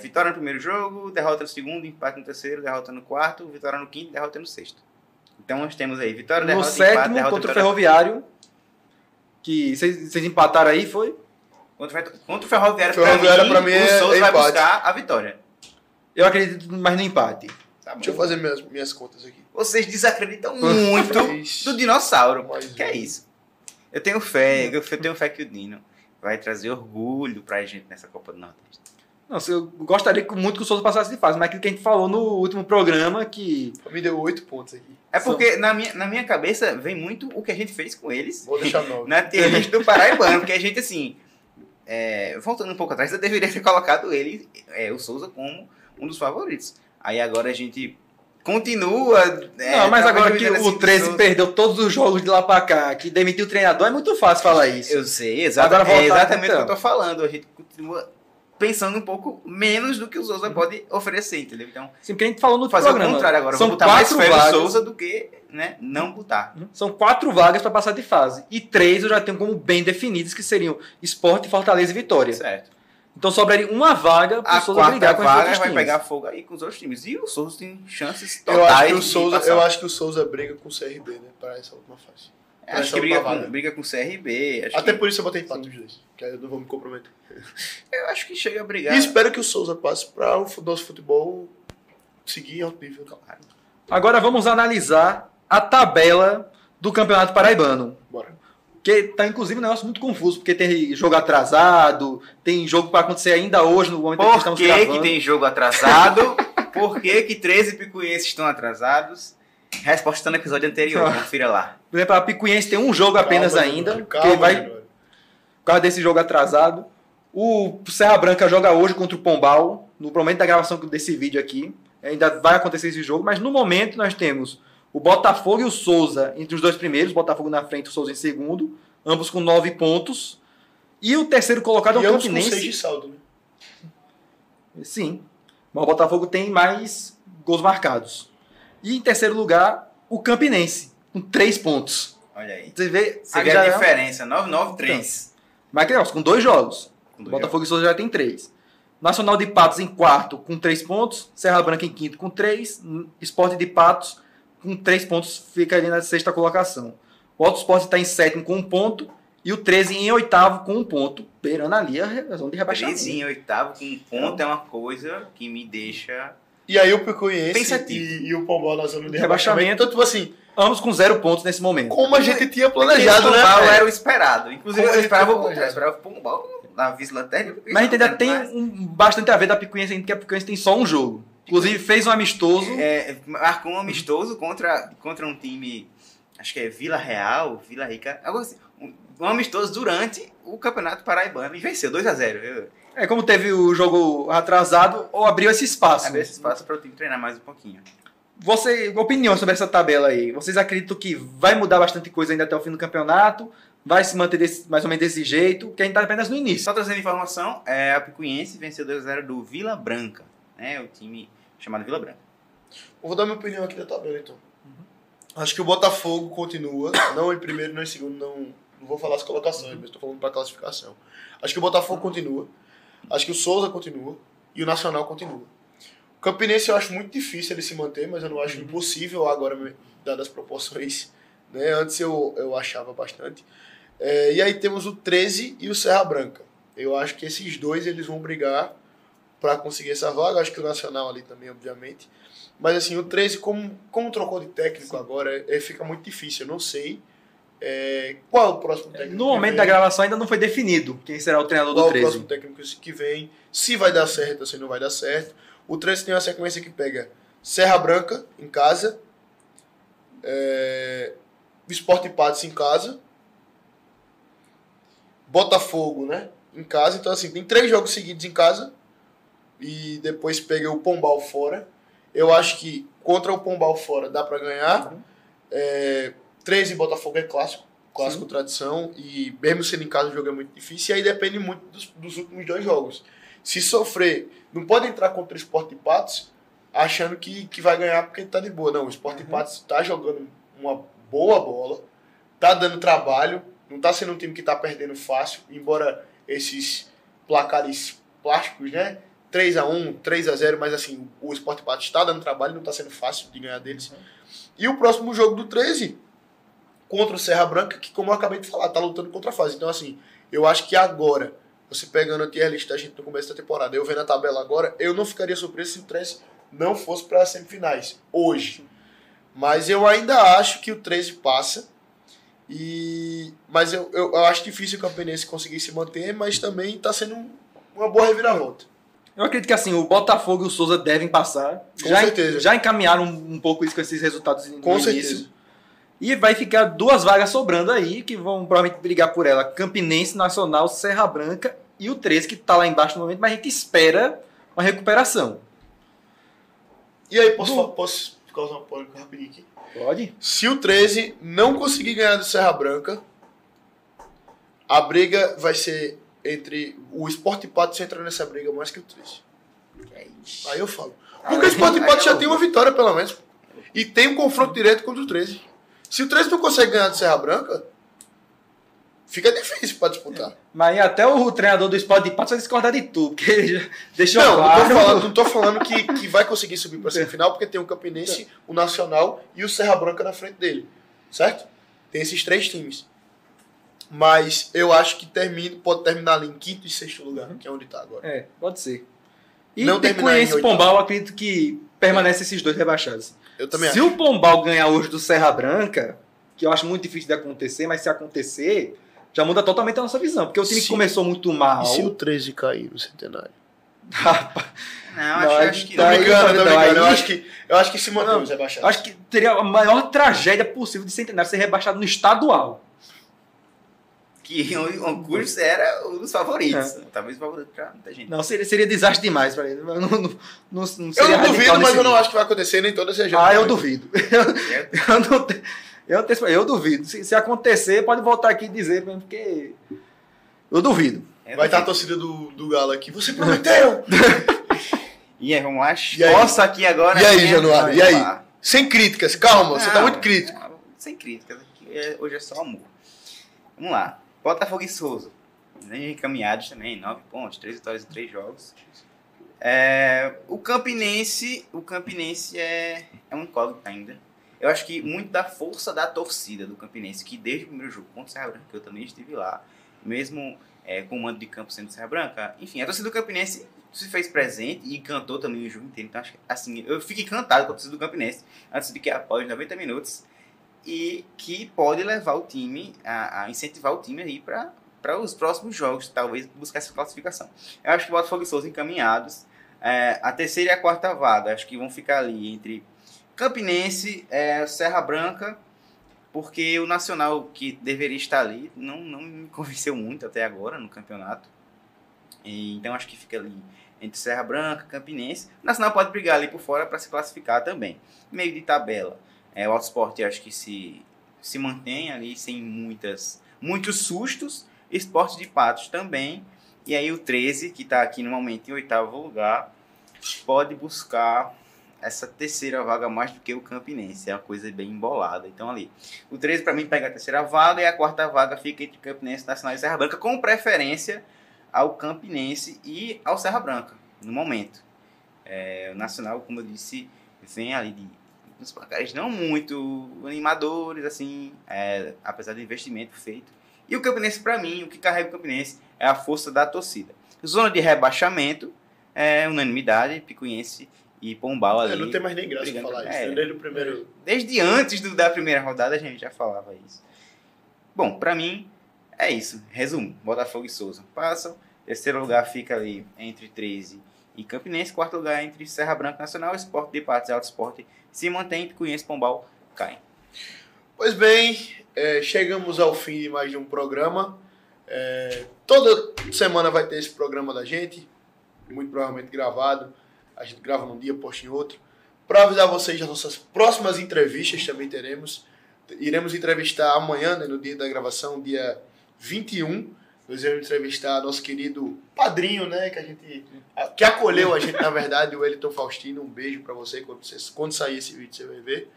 vitória no primeiro jogo, derrota no segundo, empate no terceiro, derrota no quarto, vitória no quinto, derrota no sexto. Então nós temos aí vitória, No derrota, sétimo, empate, derrota, contra o vitória. Ferroviário, que vocês empataram aí, foi? Contra o Ferroviário, Ferroviário, pra mim, o é Souza vai empate. buscar a vitória. Eu acredito mais no empate. Tá bom. Deixa eu fazer minhas contas aqui. Vocês desacreditam muito do dinossauro. Que é isso? Eu tenho fé que o Dino vai trazer orgulho pra gente nessa Copa do Nordeste. Não, eu gostaria muito que o Souza passasse de fase, mas aquilo que a gente falou no último programa, que... Me deu 8 pontos aqui. É porque na minha cabeça vem muito o que a gente fez com eles Vou deixar 9. na tier list do Paraibano, porque a gente, assim, voltando um pouco atrás, eu deveria ter colocado ele, o Souza, como um dos favoritos. Aí agora a gente continua... não, mas agora que assim, o 13 perdeu todos os jogos de lá pra cá, que demitiu o treinador, é muito fácil falar isso. Eu sei, Agora voltar, exatamente então. o que eu tô falando. A gente continua pensando um pouco menos do que o Souza pode oferecer, entendeu? Então, Sim, porque a gente falou no fazer programa. o contrário agora. São Vou botar mais 4 fé no vagas. Souza do que não botar. São 4 vagas para passar de fase. E 3 eu já tenho como bem definidas, que seriam Sport, Fortaleza e Vitória. Certo. Então sobraria uma vaga para A o Souza quarta brigar com os vaga outros vai times. pegar fogo aí com os outros times. E o Souza tem chances Eu totais acho que o de Souza, passar. eu acho que o Souza briga com o CRB, né? Para essa última fase. Acho que briga com o CRB. Até por isso eu botei empate os dois. Que aí eu não vou me comprometer. Eu acho que chega a brigar. E espero que o Souza passe para o nosso futebol seguir em alto nível. Claro. Agora vamos analisar a tabela do Campeonato Paraibano. Bora. Que tá inclusive um negócio muito confuso, porque tem jogo atrasado, tem jogo para acontecer ainda hoje, no momento que Por estamos que gravando. tem jogo atrasado? Por que 13 picuenses estão atrasados? Resposta está no episódio anterior, confira lá. Por exemplo, a Picuiense tem um jogo apenas Calma, ainda, Júnior, que calma, vai Júnior. por causa desse jogo atrasado. O Serra Branca joga hoje contra o Pombal, no momento da gravação desse vídeo aqui. Ainda vai acontecer esse jogo, mas no momento nós temos o Botafogo e o Souza entre os dois primeiros, Botafogo na frente e o Souza em segundo, ambos com 9 pontos. E o terceiro colocado E é o ambos com 6 de Campinense. saldo, né? Sim, mas o Botafogo tem mais gols marcados. E em terceiro lugar, o Campinense, com 3 pontos. Olha aí. Você vê, Você vê já a é- diferença, 9-9-3. Mas que negócio, com 2 jogos. Com dois Botafogo e Souza já tem 3. Nacional de Patos em quarto com 3 pontos. Serra Branca em quinto com 3. Sport de Patos com 3 pontos fica ali na sexta colocação. O Auto Sport está em sétimo com 1 ponto. E o 13 em oitavo com 1 ponto. Beirando ali a zona de rebaixamento. 13 em oitavo com um ponto é uma coisa que me deixa... E aí o Picuiense Pensativo. e o Pombal na zona de Rebaixamento. rebaixamento. Então, tipo assim, Ambos com 0 pontos nesse momento. como a gente tinha Planejado, planejado, né? Pombal velho? era o esperado. Inclusive, Como eu ele esperava o foi contrário. Eu planejado. esperava o Pombal na vice-lanterna. Mas a gente ainda tem bastante a ver da Picuiense ainda, que a Picuiense tem só um jogo. Inclusive fez um amistoso. Marcou um amistoso contra um time, acho que é Vila Real, Vila Rica, algo assim, um amistoso durante o Campeonato Paraibano e venceu 2-0, viu? É como teve o jogo atrasado, ou abriu esse espaço. Abriu esse espaço para o time treinar mais um pouquinho. Você, opinião sobre essa tabela aí? Vocês acreditam que vai mudar bastante coisa ainda até o fim do campeonato? Vai se manter mais ou menos desse jeito? Que a gente tá apenas no início. Só trazendo informação, a Picuiense venceu 2-0 do Vila Branca, né? O time chamado Vila Branca. Eu vou dar minha opinião aqui da tabela, então. Acho que o Botafogo continua, não em primeiro, não em segundo, não vou falar as colocações, mas estou falando para classificação. Acho que o Botafogo continua, acho que o Souza continua e o Nacional continua. O Campinense eu acho muito difícil ele se manter, mas eu não acho impossível agora, dadas as proporções. Né? Antes eu achava bastante. E aí temos o 13 e o Serra Branca. Eu acho que esses dois eles vão brigar para conseguir essa vaga. Acho que o Nacional ali também, obviamente. Mas assim, o 13, como trocou de técnico agora, fica muito difícil. Eu não sei qual é o próximo técnico. No momento da gravação ainda não foi definido quem será o treinador qual do o 13. próximo técnico que vem, se vai dar certo ou se não vai dar certo. O 13 tem uma sequência que pega Serra Branca em casa, Sport e Patos em casa, Botafogo, né, em casa. Então, assim, tem 3 jogos seguidos em casa e depois pega o Pombal fora. Eu acho que contra o Pombal fora dá para ganhar. 13 Botafogo é clássico Sim. tradição, e mesmo sendo em casa o jogo é muito difícil, e aí depende muito dos últimos 2 jogos. Se sofrer, não pode entrar contra o Sport e Patos achando que vai ganhar porque tá de boa. Não, o Sport e Patos tá jogando uma boa bola, tá dando trabalho, não tá sendo um time que tá perdendo fácil, embora esses placares plásticos, né? 3-1, 3-0, mas assim, o Sport e Patos tá dando trabalho, não tá sendo fácil de ganhar deles. E o próximo jogo do 13 contra o Serra Branca, que, como eu acabei de falar, tá lutando contra a fase. Então, assim, eu acho que agora, você pegando a tier list da gente no começo da temporada, eu vendo a tabela agora, eu não ficaria surpreso se o 13 não fosse para as semifinais, hoje. Mas eu ainda acho que o 13 passa. Mas eu acho difícil o Campinense conseguir se manter, mas também tá sendo uma boa reviravolta. Eu acredito que assim, o Botafogo e o Souza devem passar. Com certeza. Já encaminharam um pouco isso com esses resultados no Com início. certeza. E vai ficar 2 vagas sobrando aí, que vão provavelmente brigar por ela. Campinense, Nacional, Serra Branca e o 13, que está lá embaixo no momento, mas a gente espera uma recuperação. E aí, posso causar uma polêmica rapidinho aqui? Pode? Se o 13 não conseguir ganhar do Serra Branca, a briga vai ser entre o Sport e Patos entrando nessa briga mais que o 13. Aí eu falo. Porque o Sport e Patos já tem uma vitória, pelo menos. E tem um confronto direto contra o 13. Se o 13 não consegue ganhar do Serra Branca, fica difícil para disputar. Mas até o treinador do Sport de Patos vai discordar de tudo, porque ele já deixou Não tô falando que vai conseguir subir para a semifinal, porque tem o Campinense, o Nacional e o Serra Branca na frente dele. Certo? Tem esses 3 times. Mas eu acho que pode terminar ali em 5º e 6º lugar, que é onde está agora. Pode ser. E Não terminar em esse 8º. Pombal, eu acredito que permanece esses 2 rebaixados. Eu também Se acho. o Pombal ganhar hoje do Serra Branca, que eu acho muito difícil de acontecer, mas se acontecer, já muda totalmente a nossa visão. Porque o time que começou muito mal... E se o 13 cair no Centenário? Rapaz, Acho que Tô não. brincando. Eu acho que se mantém os rebaixados. acho que teria a maior tragédia possível de Centenário ser rebaixado no estadual. Que o curso era um dos favoritos. Talvez o favorito pra muita gente. Não, seria desastre demais para ele. Não Eu seria não radical duvido, mas desse eu não nível. acho que vai acontecer nem todas as regiões. Eu duvido. Eu duvido. Se acontecer, pode voltar aqui e dizer, mesmo, porque eu duvido. Vai estar a torcida do Galo aqui. Você prometeu! E aí, vamos lá. E aí? Posso aqui agora. E aí, Januário? E aí? Falar. Sem críticas, calma, você tá muito crítico. Sem críticas. Hoje é só amor. Vamos lá. Botafogo e Souza. Nem encaminhados também, 9 pontos, 3 vitórias em 3 jogos. O Campinense é um incógnito ainda. Eu acho que muito da força da torcida do Campinense, que desde o primeiro jogo contra o Serra Branca, que eu também estive lá, mesmo com o mando de campo sendo Serra Branca, enfim, a torcida do Campinense se fez presente e cantou também o jogo inteiro. Então, acho que, assim, eu fico encantado com a torcida do Campinense, antes de que após 90 minutos, e que pode levar o time, a incentivar o time aí para os próximos jogos, talvez buscar essa classificação. Eu acho que o Botafogo e Souza encaminhados. A 3ª e a 4ª vaga, acho que vão ficar ali entre Campinense, Serra Branca, porque o Nacional, que deveria estar ali, não me convenceu muito até agora no campeonato. Então acho que fica ali entre Serra Branca, Campinense. O Nacional pode brigar ali por fora para se classificar também. Meio de tabela. O Auto Sport acho que se mantém ali sem muitos sustos. Sport de Patos também. E aí o 13, que está aqui no momento em 8º lugar, pode buscar essa 3ª vaga mais do que o Campinense. É uma coisa bem embolada. Então ali, o 13 para mim pega a 3ª vaga e a 4ª vaga fica entre Campinense, Nacional e Serra Branca, com preferência ao Campinense e ao Serra Branca, no momento. O Nacional, como eu disse, vem ali uns placares não muito animadores, assim, apesar do investimento feito. E o Campinense, para mim, o que carrega o Campinense é a força da torcida. Zona de rebaixamento, unanimidade, Picuiense e Pombal ali. Não tem mais nem graça falar isso, desde o primeiro... Desde antes da primeira rodada a gente já falava isso. Bom, para mim é isso. Resumo, Botafogo e Souza passam. 3º lugar fica ali entre 13 e Campinense. Quarto lugar entre Serra Branca Nacional, Sport de Patos e Alto Sport se mantém, Picuiense e Pombal caem. Pois bem, chegamos ao fim de mais um programa. Toda semana vai ter esse programa da gente, muito provavelmente gravado. A gente grava num dia, posta em outro. Para avisar vocês das nossas próximas entrevistas, também teremos. Iremos entrevistar amanhã, né, no dia da gravação, dia 21. Nós iremos entrevistar nosso querido padrinho, né, que acolheu a gente, na verdade, o Wellington Faustino. Um beijo para você, quando sair esse vídeo você vai ver.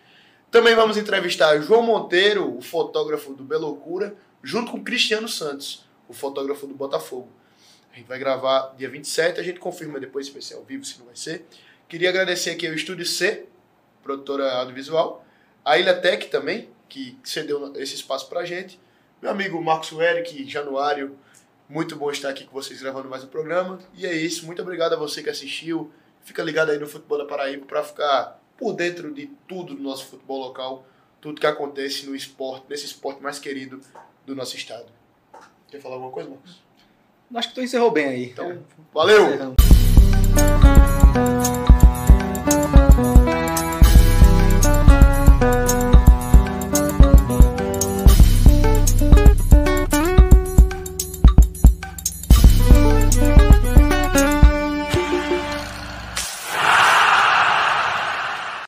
Também vamos entrevistar João Monteiro, o fotógrafo do Belocura, junto com Cristiano Santos, o fotógrafo do Botafogo. A gente vai gravar dia 27, a gente confirma depois se vai ser ao vivo, se não vai ser. Queria agradecer aqui ao Estúdio C, produtora audiovisual, a Ilha Tech também, que cedeu esse espaço pra gente. Meu amigo Marcos Eric, Januário, muito bom estar aqui com vocês gravando mais um programa. E é isso, muito obrigado a você que assistiu. Fica ligado aí no Futebol da Paraíba para ficar por dentro de tudo do nosso futebol local, tudo que acontece no esporte, nesse esporte mais querido do nosso estado. Quer falar alguma coisa, Marcos? Acho que tu encerrou bem aí. Então, valeu! Encerramos.